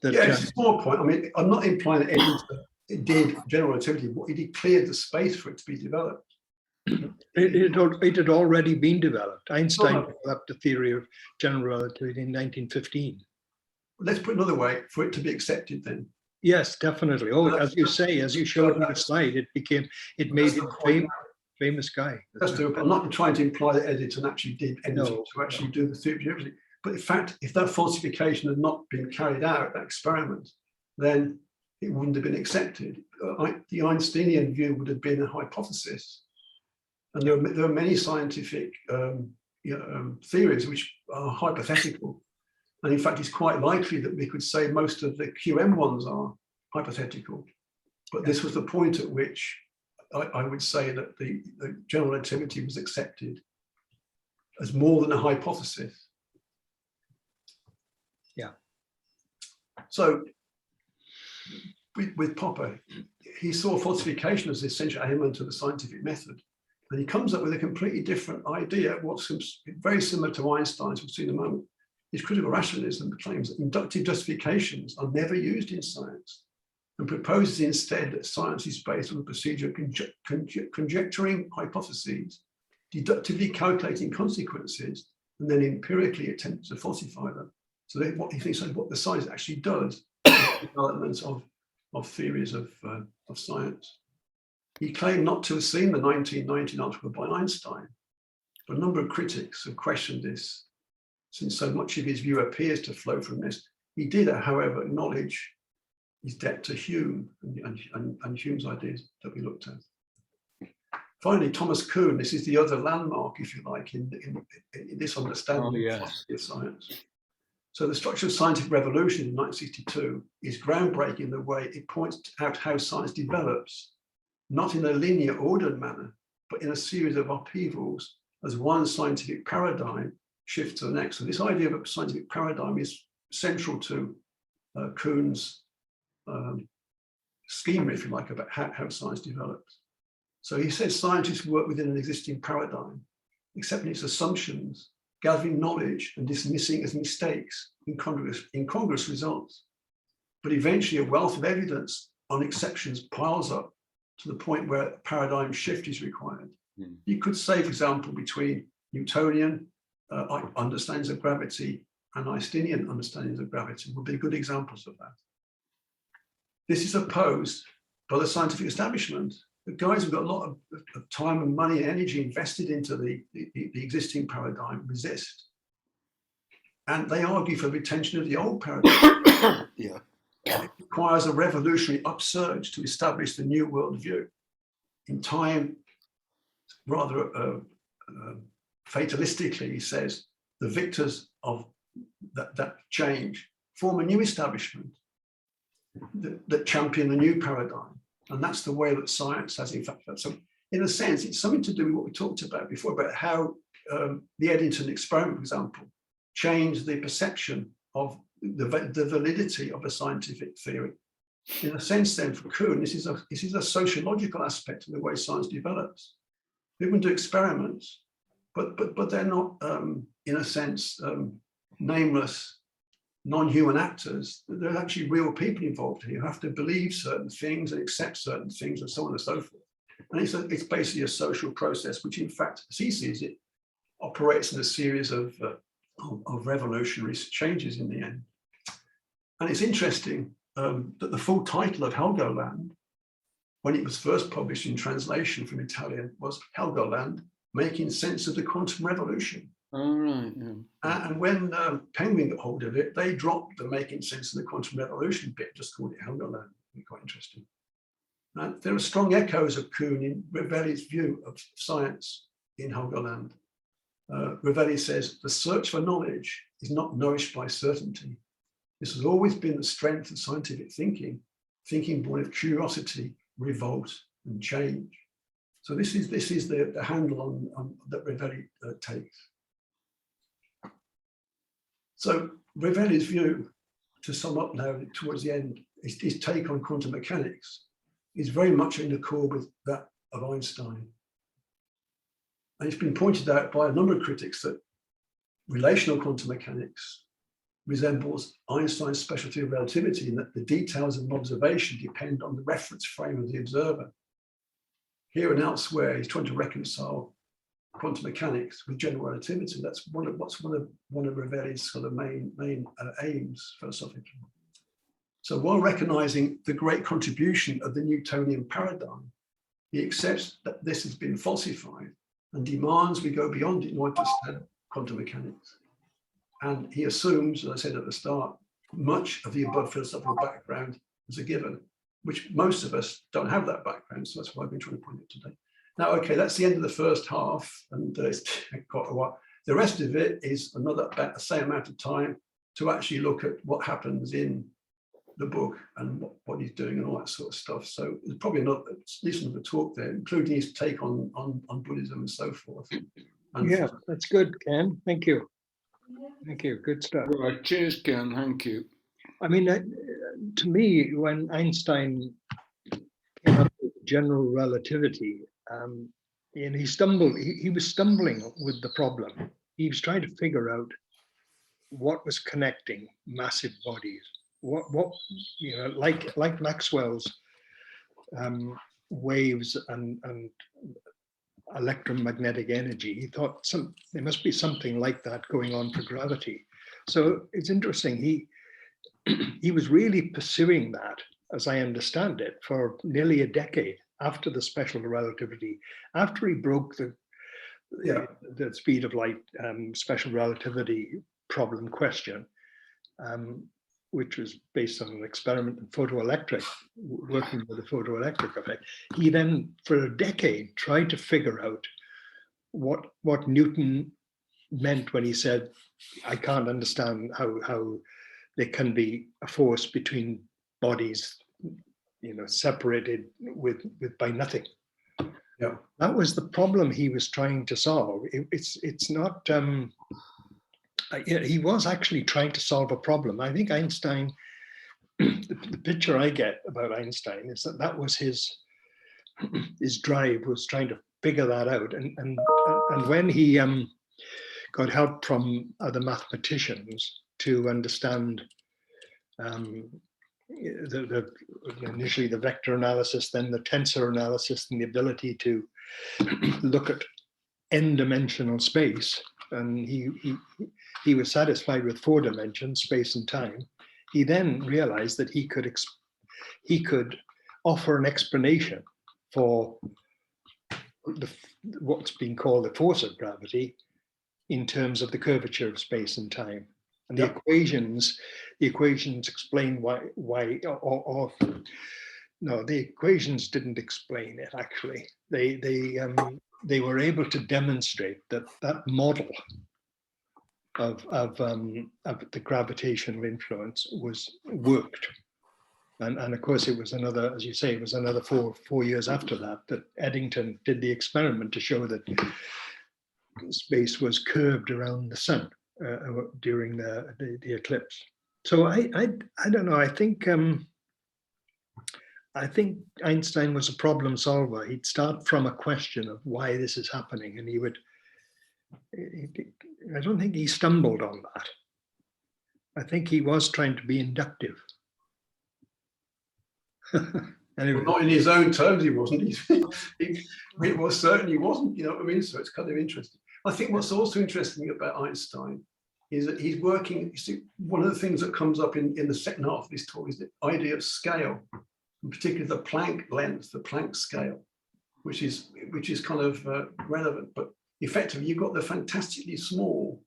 That, yeah, it's a small point. I mean, I'm not implying that Eddington did general relativity. What he did cleared the space for it to be developed. It had already been developed. Einstein developed the theory of general relativity in 1915. Let's put it another way: for it to be accepted, then Yes, definitely. Oh, as you say, as you showed in the slide, it made him famous guy. I'm not trying to imply that Eddington actually did anything No, to actually do the theory of everything. But in fact, if that falsification had not been carried out, that experiment, then it wouldn't have been accepted. The Einsteinian view would have been a hypothesis. And there are many scientific theories which are hypothetical. And in fact, it's quite likely that we could say most of the QM ones are hypothetical. But this was the point at which I would say that the general relativity was accepted as more than a hypothesis. Yeah. So with Popper, he saw falsification as the essential element of the scientific method. And he comes up with a completely different idea, what's very similar to Einstein's, we'll see in a moment. His critical rationalism claims that inductive justifications are never used in science, and proposes instead that science is based on the procedure of conjecturing hypotheses, deductively calculating consequences, and then empirically attempting to falsify them. So what he thinks what the science actually does is developments of theories of science. He claimed not to have seen the 1919 article by Einstein, but a number of critics have questioned this, since so much of his view appears to flow from this. He did, however, acknowledge his debt to Hume and Hume's ideas that we looked at. Finally, Thomas Kuhn, this is the other landmark, if you like, in this understanding of philosophy of science. So the structure of scientific revolution in 1962 is groundbreaking in the way it points out how science develops, not in a linear ordered manner, but in a series of upheavals as one scientific paradigm shifts to the next. So this idea of a scientific paradigm is central to Kuhn's scheme, if you like, about how science develops. So he says scientists work within an existing paradigm, accepting its assumptions, gathering knowledge and dismissing as mistakes incongruous results. But eventually a wealth of evidence on exceptions piles up to the point where a paradigm shift is required. You could say, for example, between Newtonian understandings of gravity and Einsteinian understandings of gravity would be good examples of that. This is opposed by the scientific establishment. The guys who've got a lot of time and money and energy invested into the existing paradigm resist. And they argue for the retention of the old paradigm. Yeah. It requires a revolutionary upsurge to establish the new worldview. In time, rather fatalistically, he says, the victors of that change form a new establishment that champion a new paradigm. And that's the way that science has, in fact, so in a sense, it's something to do with what we talked about before, about how the Eddington experiment, for example, changed the perception of the validity of a scientific theory. In a sense, then, for Kuhn, this is a sociological aspect of the way science develops. People do experiments, but they're not, in a sense, nameless, non-human actors. There are actually real people involved here who have to believe certain things and accept certain things and so on and so forth. And it's basically a social process, which in fact, as he sees it, operates in a series of revolutionary changes in the end. And it's interesting that the full title of Helgoland, when it was first published in translation from Italian, was Helgoland, Making Sense of the Quantum Revolution. All right. Yeah. And when Penguin got hold of it, they dropped the Making Sense of the Quantum Revolution bit, just called it Helgoland. Quite interesting. There are strong echoes of Kuhn in Rovelli's view of science in Helgoland. Rovelli says, the search for knowledge is not nourished by certainty. This has always been the strength of scientific thinking born of curiosity, revolt, and change. So this is the handle on that Rovelli takes. So Rovelli's view, to sum up now towards the end, his take on quantum mechanics is very much in accord with that of Einstein. And it's been pointed out by a number of critics that relational quantum mechanics resembles Einstein's specialty of relativity in that the details of an observation depend on the reference frame of the observer. Here and elsewhere, he's trying to reconcile quantum mechanics with general relativity. That's one of Rovelli's sort of main aims philosophically. So while recognizing the great contribution of the Newtonian paradigm, he accepts that this has been falsified and demands we go beyond it in order to understand quantum mechanics. And he assumes, as I said at the start, much of the above philosophical background is a given, which most of us don't have that background. So that's why I've been trying to point it today. Now, okay, that's the end of the first half, and it's quite a while. The rest of it is another about the same amount of time to actually look at what happens in the book and what he's doing and all that sort of stuff. So there's probably not at least another talk there, including his take on Buddhism and so forth. And yeah, that's good, Ken. Thank you. Thank you. Good stuff. Right, cheers, Ken. Thank you. I mean, to me, when Einstein came up with general relativity, and he stumbled, he was stumbling with the problem. He was trying to figure out what was connecting massive bodies. What you know, like Maxwell's waves and electromagnetic energy. He thought there must be something like that going on for gravity. So it's interesting. He was really pursuing that, as I understand it, for nearly a decade after the special relativity, after he broke the speed of light special relativity problem question, which was based on an experiment in photoelectric, working with the photoelectric effect. He then, for a decade, tried to figure out what Newton meant when he said, I can't understand how there can be a force between bodies, you know, separated by nothing. Yeah, that was the problem he was trying to solve. It's not. He was actually trying to solve a problem. I think Einstein. The picture I get about Einstein is that was his drive, was trying to figure that out, and when he got help from other mathematicians to understand initially the vector analysis, then the tensor analysis, and the ability to look at n-dimensional space. And he was satisfied with 4 dimensions, space and time. He then realized that he could offer an explanation for what's being called the force of gravity in terms of the curvature of space and time. And the equations explain why, or no, the equations didn't explain it actually. They were able to demonstrate that model of the gravitational influence worked. And of course it was another, as you say, it was another four years after that Eddington did the experiment to show that space was curved around the sun during the eclipse. So I don't know. I think Einstein was a problem solver. He'd start from a question of why this is happening, and I don't think he stumbled on that. I think he was trying to be inductive. Anyway. Well, not in his own terms, he wasn't. It was certainly wasn't, you know what I mean? So it's kind of interesting. I think what's also interesting about Einstein is that he's working, you see, one of the things that comes up in the second half of this talk is the idea of scale, and particularly the Planck length, the Planck scale, which is kind of relevant. But effectively, you've got the fantastically small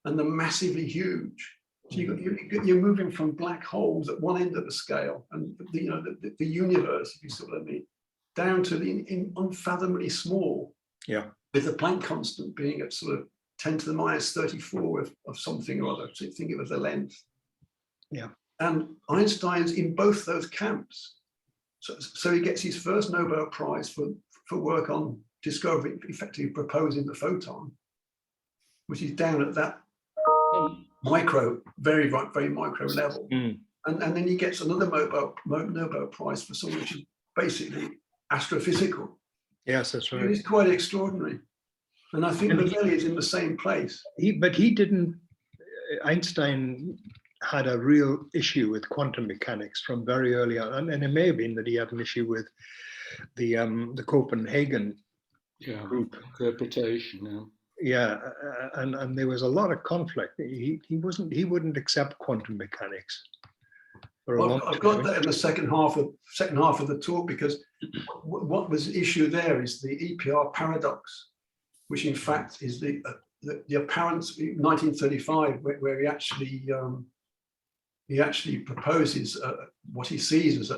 and the massively huge. So you're moving from black holes at one end of the scale, and the universe, if you see what I mean, down to the unfathomably small. Yeah. With the Planck constant being at sort of 10 to the minus 34 of something or other. So you think it was the length. Yeah. And Einstein's in both those camps. So he gets his first Nobel Prize for work on discovering, effectively proposing the photon, which is down at that micro, very micro level. Mm. And then he gets another Nobel Prize for something which is basically astrophysical. Yes, that's right. It's quite extraordinary. And I think Rovelli is in the same place. Einstein had a real issue with quantum mechanics from very early on. And it may have been that he had an issue with the Copenhagen group interpretation. And there was a lot of conflict. He wouldn't accept quantum mechanics. for a long I've got time. that in the second half of the talk, because what was the issue there is the Epr paradox, which in fact is the apparent 1935, where he actually proposes what he sees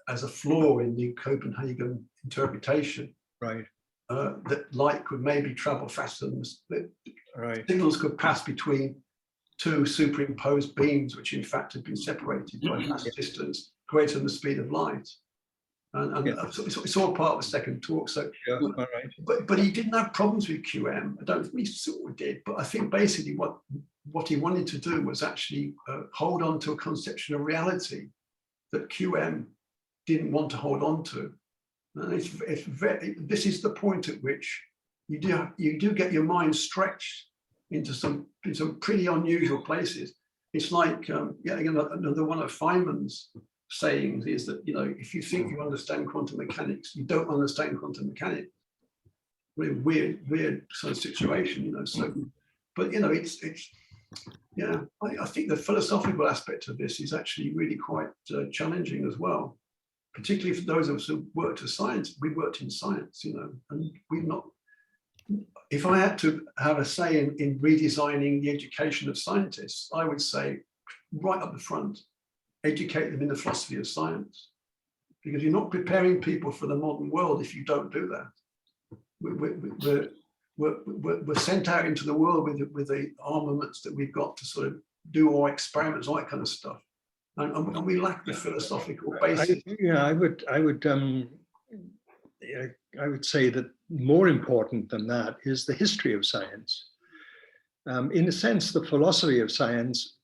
as a flaw in the Copenhagen interpretation. Right. That light could maybe travel faster than Right. signals could pass between two superimposed beams, which in fact had been separated by vast distance greater than the speed of light. And it's all part of the second talk. So, Yeah, all right. but he didn't have problems with QM. I don't think he sort of did, but I think basically what he wanted to do was actually hold on to a conception of reality that QM didn't want to hold on to. And this is the point at which you do get your mind stretched into some pretty unusual places. It's like another one of Feynman's sayings is that, if you think you understand quantum mechanics, you don't understand quantum mechanics. Weird sort of situation, So, but I think the philosophical aspect of this is actually really quite challenging as well, particularly for those of us who worked in science. We worked in science, and we've not. If I had to have a say in redesigning the education of scientists, I would say right up the front, educate them in the philosophy of science, because you're not preparing people for the modern world if you don't do that. We're sent out into the world with the armaments that we've got to sort of do our experiments, all that kind of stuff, and we lack the philosophical basis. I would say that more important than that is the history of science. In a sense, the philosophy of science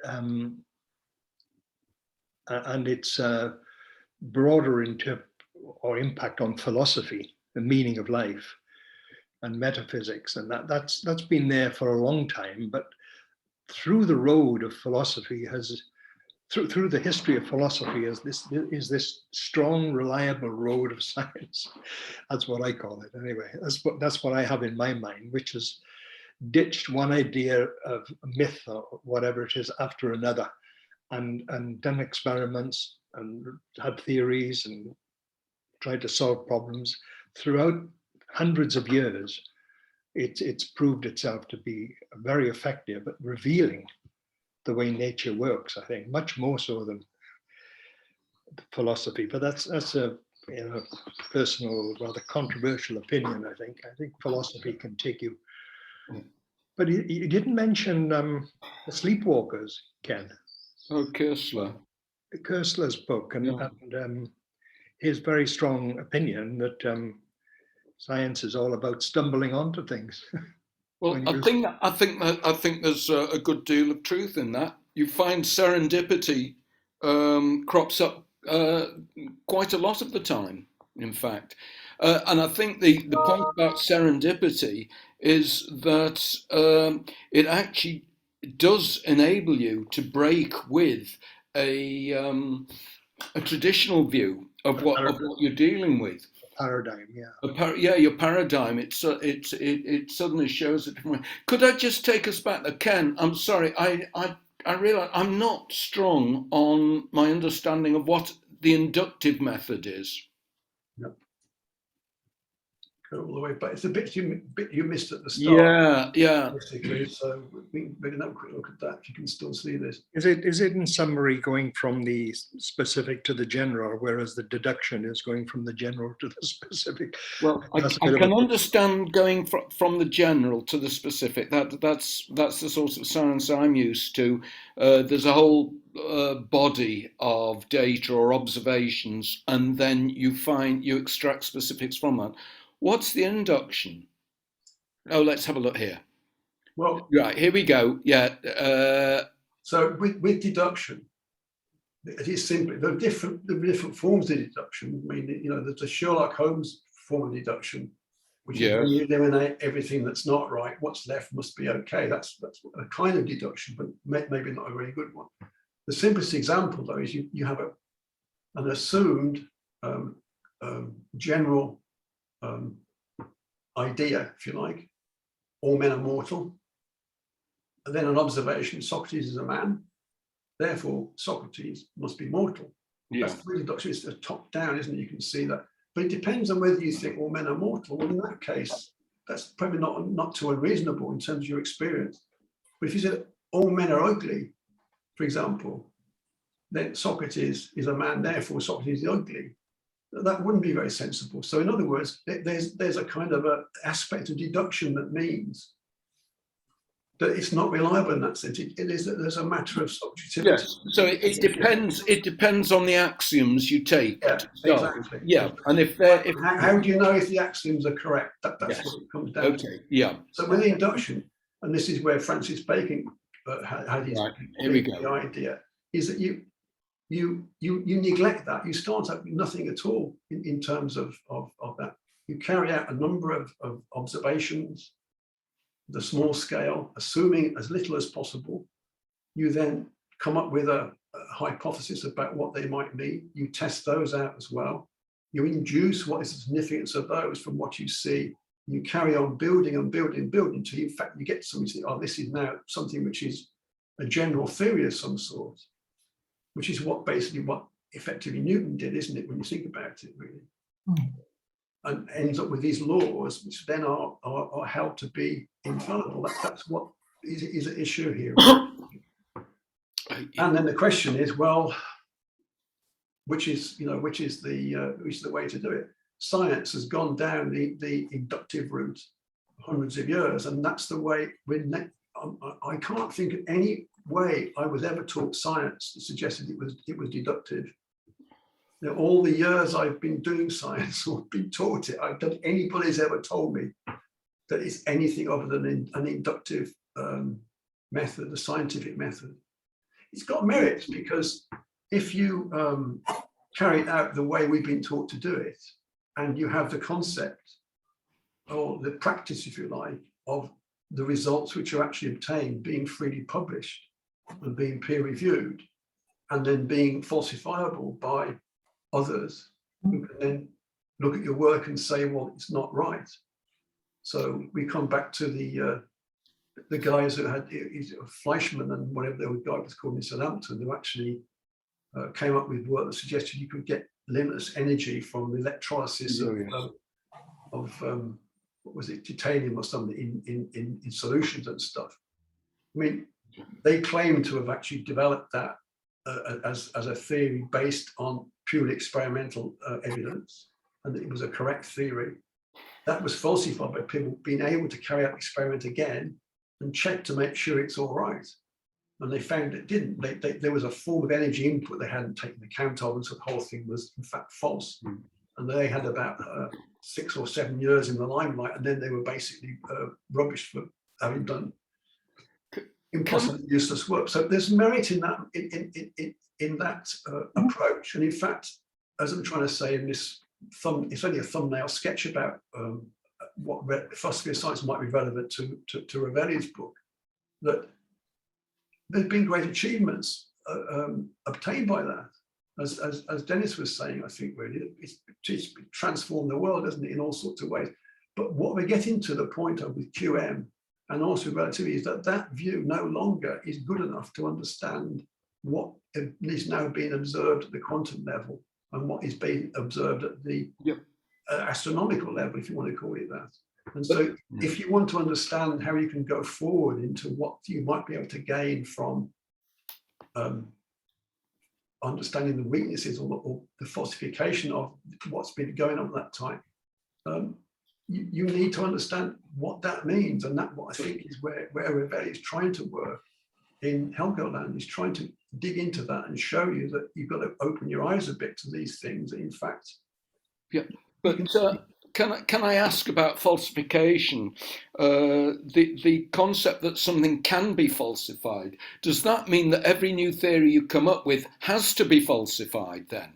and its broader impact on philosophy, the meaning of life, and metaphysics, and that's been there for a long time. But through the road of philosophy through the history of philosophy is this strong, reliable road of science. That's what I call it, anyway. That's what I have in my mind, which is ditched one idea of myth or whatever it is after another, and done experiments and had theories and tried to solve problems throughout hundreds of years. It's proved itself to be very effective at revealing the way nature works, I think, much more so than philosophy. But that's a personal, rather controversial opinion, I think. I think philosophy can take you. But you didn't mention the Sleepwalkers, Ken. Oh, Koestler. Koestler's book, and his very strong opinion that science is all about stumbling onto things. Well, I think there's a good deal of truth in that. You find serendipity crops up quite a lot of the time, in fact. And I think the point about serendipity is that it actually does enable you to break with a traditional view of what you're dealing with. Paradigm, Your paradigm. It suddenly shows a different way. Could I just take us back to Ken? I'm sorry. I realize I'm not strong on my understanding of what the inductive method is. Yep. Go all the way back. It's a bit you missed at the start. Yeah. Basically, so we can have a quick look at that if you can still see this. Is it in summary going from the specific to the general, whereas the deduction is going from the general to the specific? Well, I can understand going from the general to the specific. That's the sort of science I'm used to. There's a whole body of data or observations, and then you extract specifics from that. What's the induction? Oh, let's have a look here. Well, right, here we go. Yeah. So with deduction, it is simply there are different forms of deduction. I mean, there's a Sherlock Holmes form of deduction, which is when you eliminate everything that's not right. What's left must be okay. That's a kind of deduction, but maybe not a very good one. The simplest example, though, is you have an assumed general idea, if you like, all men are mortal. And then an observation, Socrates is a man. Therefore, Socrates must be mortal. Yeah. That's the deduction. It's a top down, isn't it? You can see that. But it depends on whether you think all men are mortal. Well, in that case, that's probably not too unreasonable in terms of your experience. But if you said all men are ugly, for example, then Socrates is a man, therefore Socrates is ugly. That wouldn't be very sensible. So in other words, there's a kind of an aspect of deduction that means that it's not reliable in that sense. It is that there's a matter of subjectivity. Yes. So it depends. It depends on the axioms you take. Yeah, exactly. Yeah, and if they're how do you know if the axioms are correct? That's yes. what it comes down to. Okay. Yeah. So with induction, and this is where Francis Bacon had his Right. Here we go. the idea is that you neglect that. You start up with nothing at all in terms of that. You carry out a number of observations, the small scale, assuming as little as possible. You then come up with a hypothesis about what they might mean. You test those out as well. You induce what is the significance of those from what you see. You carry on building and building and building until in fact you get something, you say, oh, this is now something which is a general theory of some sort, which is what effectively Newton did, isn't it, when you think about it, really? Mm. And ends up with these laws, which then are held to be infallible. That's what is an issue here. And then the question is, well, which is the way to do it? Science has gone down the inductive route hundreds of years, and that's the way I can't think of any way I was ever taught science that suggested it was deductive. You know, all the years I've been doing science or been taught it, I don't think anybody's ever told me that it's anything other than an inductive method, a scientific method. It's got merits because if you carry it out the way we've been taught to do it, and you have the concept or the practice, if you like, of the results which are actually obtained being freely published and being peer reviewed and then being falsifiable by others who can then look at your work and say, well, it's not right. So we come back to the guys who had Fleischmann and whatever the guy was called in Southampton, who actually came up with work that suggested you could get limitless energy from the electrolysis of what was it, titanium or something in solutions and stuff. I mean, they claim to have actually developed that as a theory based on purely experimental evidence, and that it was a correct theory. That was falsified by people being able to carry out the experiment again and check to make sure it's all right. And they found it didn't. There was a form of energy input they hadn't taken account of, and so the whole thing was in fact false. And they had about 6 or 7 years in the limelight, and then they were basically rubbish for having done impossible, useless work. So there's merit in that in that approach. And in fact, as I'm trying to say in this it's only a thumbnail sketch about what philosophy of science might be relevant to Rovelli's book, that there's been great achievements obtained by that. As Dennis was saying, I think really, it's transformed the world, hasn't it, in all sorts of ways. But what we're getting to the point of with QM and also relativity is that view no longer is good enough to understand what is now being observed at the quantum level and what is being observed at the astronomical level, if you want to call it that. And so if you want to understand how you can go forward into what you might be able to gain from understanding the weaknesses or the falsification of what's been going on at that time, you need to understand what that means. And that what I think is where Rovelli is trying to work in Helgoland. He's trying to dig into that and show you that you've got to open your eyes a bit to these things. In fact, but can I ask about falsification? The concept that something can be falsified, does that mean that every new theory you come up with has to be falsified then?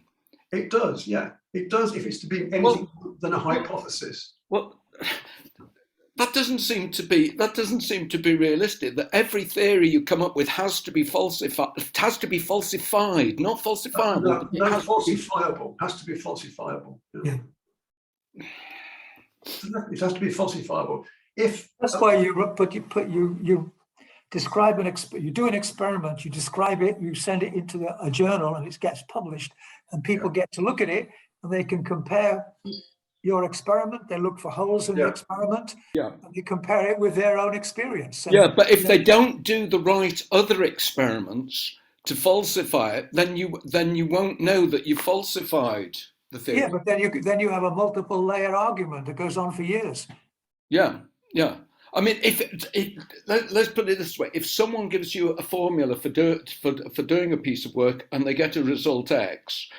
It does, yeah. It does if it's to be anything than a hypothesis. Well, that doesn't seem to be realistic. That every theory you come up with has to be falsified. It has to be falsified, not falsifiable. No, falsifiable. Has to be falsifiable. Yeah. It has to be falsifiable. If that's why you describe you do an experiment, you describe it, you send it into a journal, and it gets published, and people get to look at it, and they can compare your experiment. They look for holes in the experiment, and they compare it with their own experience. And, but if they don't do the right other experiments to falsify it, then you won't know that you falsified the theory. Yeah, but then you have a multiple layer argument that goes on for years. Yeah. I mean, let's put it this way: if someone gives you a formula for doing a piece of work and they get a result X,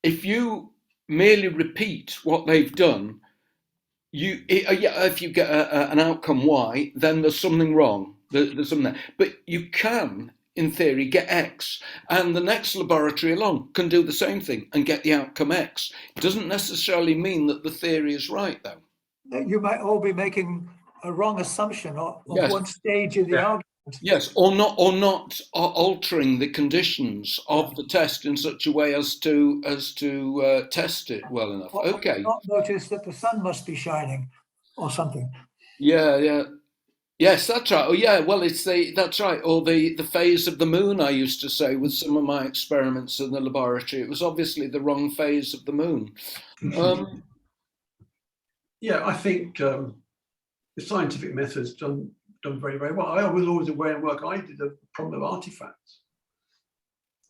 if you merely repeat what they've done, if you get an outcome Y, then there's something wrong. There's something there. But you can, in theory, get X, and the next laboratory along can do the same thing and get the outcome X. It doesn't necessarily mean that the theory is right, though. You might all be making a wrong assumption of one stage in the argument. Yes, or not altering the conditions of the test in such a way as to test it well enough. Okay. Not notice that the sun must be shining, or something. Yeah. Yes, that's right. Oh, yeah. Well, that's right. Or the phase of the moon. I used to say with some of my experiments in the laboratory, it was obviously the wrong phase of the moon. Yeah, I think the scientific method's done very, very well. I was always aware in work I did the problem of artifacts.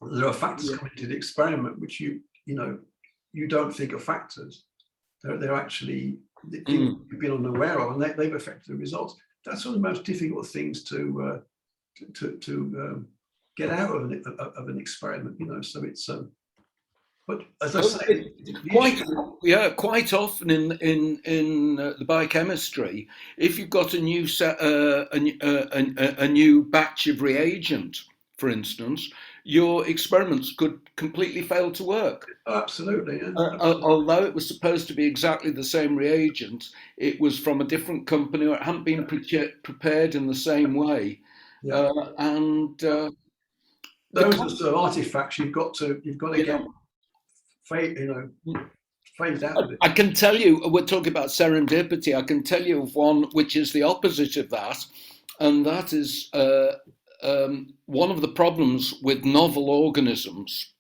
There are factors coming to the experiment which you don't think are factors. They're actually things you've been unaware of, and they've affected the results. That's one of the most difficult things to get out of an experiment. So it's. But as I say, quite often in the biochemistry, if you've got a new a new batch of reagent, for instance, your experiments could completely fail to work. Absolutely. Although it was supposed to be exactly the same reagent, it was from a different company, or it hadn't been prepared in the same way. Yeah. Those are sort of artifacts you've got to get. Phased out of it. I can tell you, we're talking about serendipity. I can tell you of one which is the opposite of that, and that is one of the problems with novel organisms,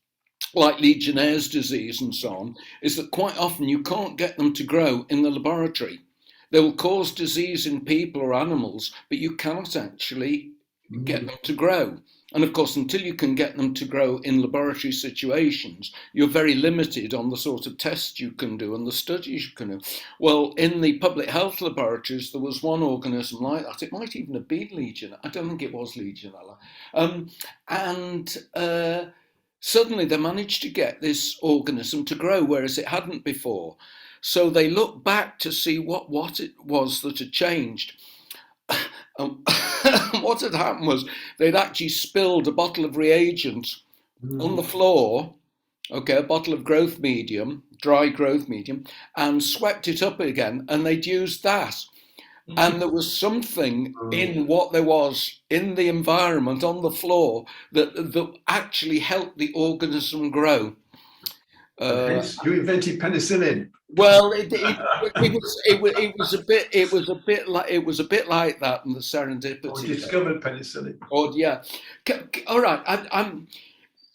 like Legionnaire's disease and so on, is that quite often you can't get them to grow in the laboratory. They will cause disease in people or animals, but you cannot actually get them to grow. And of course, until you can get them to grow in laboratory situations, you're very limited on the sort of tests you can do and the studies you can do. Well, in the public health laboratories, there was one organism like that. It might even have been Legionella. I don't think it was Legionella. Suddenly they managed to get this organism to grow, whereas it hadn't before. So they looked back to see what it was that had changed. What had happened was they'd actually spilled a bottle of reagent on the floor, a bottle of growth medium, dry growth medium, and swept it up again, and they'd used that. And there was something in what there was in the environment on the floor that actually helped the organism grow. You invented penicillin. Well, it was a bit like that in the serendipity. Or discovered penicillin. All right.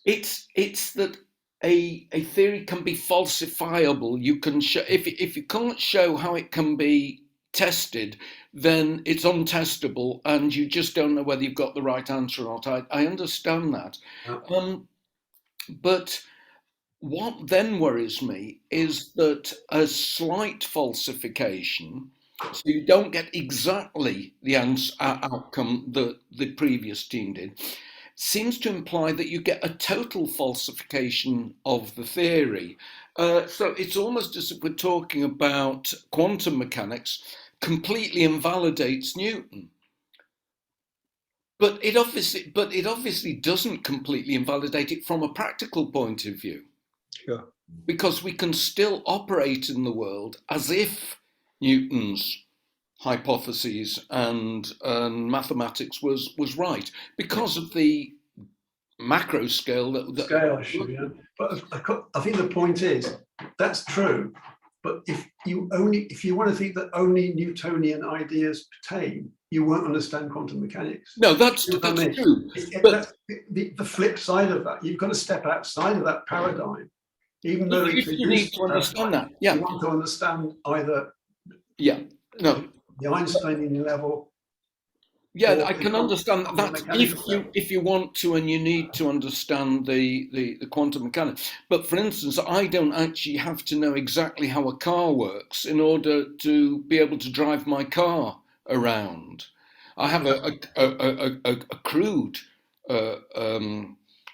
It's that a theory can be falsifiable. You can show if you can't show how it can be tested, then it's untestable, and you just don't know whether you've got the right answer or not. I understand that, but. What then worries me is that a slight falsification, so you don't get exactly the outcome that the previous team did, seems to imply that you get a total falsification of the theory. So it's almost as if we're talking about quantum mechanics completely invalidates Newton. But it obviously doesn't completely invalidate it from a practical point of view. Sure. Because we can still operate in the world as if Newton's hypotheses and mathematics was right, because of the macro scale scale issue. Yeah. But I think the point is that's true. But if you want to think that only Newtonian ideas pertain, you won't understand quantum mechanics. No, that's You know what I mean? true. That's the flip side of that. You've got to step outside of that paradigm, even though If you need to understand that, yeah. You want to understand either no, the Einsteinian level. yeah, I can understand the that mechanical level. if you want to and you need to understand the quantum mechanics. But for instance, I don't actually have to know exactly how a car works in order to be able to drive my car around. I have a crude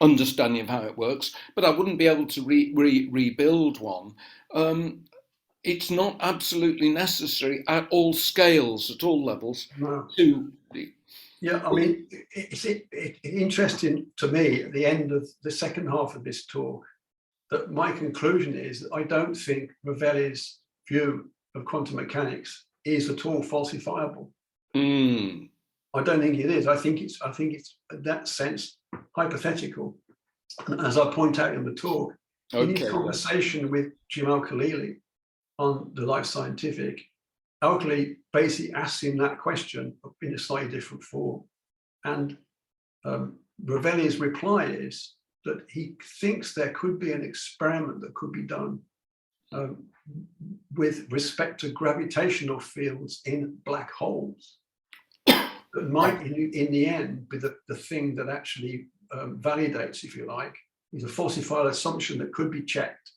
understanding of how it works, but I wouldn't be able to rebuild one. It's not absolutely necessary at all scales, at all levels, No. to. Yeah, I mean, it's interesting to me at the end of the second half of this talk that my conclusion is that I don't think Rovelli's view of quantum mechanics is at all falsifiable. Mm. I don't think it is. I think it's in that sense hypothetical. And as I point out in the talk, in his conversation with Jim Al-Khalili on the Life Scientific, Al-Khalili basically asks him that question in a slightly different form. And Rovelli's reply is that he thinks there could be an experiment that could be done with respect to gravitational fields in black holes that might, in the end, be the thing that actually validates, if you like, is a falsified assumption that could be checked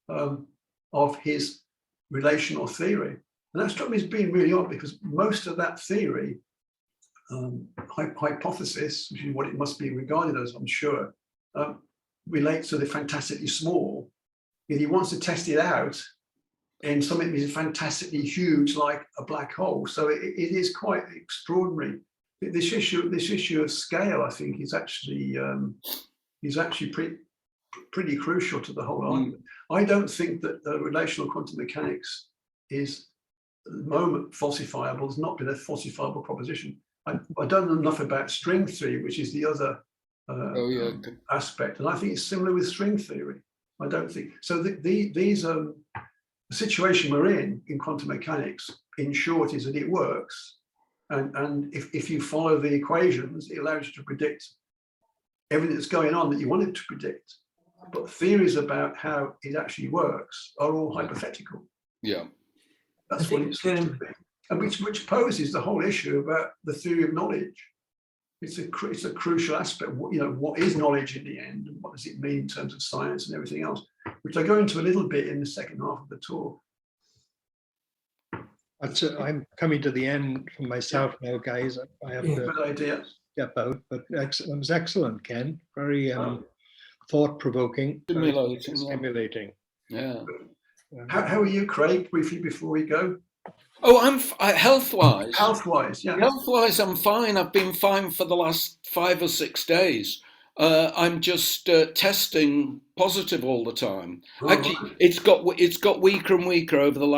of his relational theory. And that struck me as being really odd because most of that theory, hypothesis, which is what it must be regarded as, I'm sure, relates to the fantastically small. If he wants to test it out in something that is fantastically huge, like a black hole. So it is quite extraordinary. This issue of scale, I think, is actually pretty crucial to the whole argument. I don't think that the relational quantum mechanics is at the moment falsifiable. Has not been a falsifiable proposition. I don't know enough about string theory, which is the other aspect, and I think it's similar with string theory. I don't think so. The situation we're in quantum mechanics, in short, is that it works, and if you follow the equations, it allows you to predict everything that's going on that you wanted to predict. But theories about how it actually works are all hypothetical. Yeah, that's what it seems to be, and which poses the whole issue about the theory of knowledge. It's a crucial aspect. What is knowledge in the end, and what does it mean in terms of science and everything else, which I go into a little bit in the second half of the talk. I'm coming to the end for myself now, guys. I have good idea. Step out, but it was excellent, Ken. Very thought-provoking, stimulating. Yeah. How are you, Craig? Briefly before we go. Oh, I'm health-wise. Health-wise, yeah. Health-wise, I'm fine. I've been fine for the last 5 or 6 days. I'm just testing positive all the time. Actually, it's got weaker and weaker over the last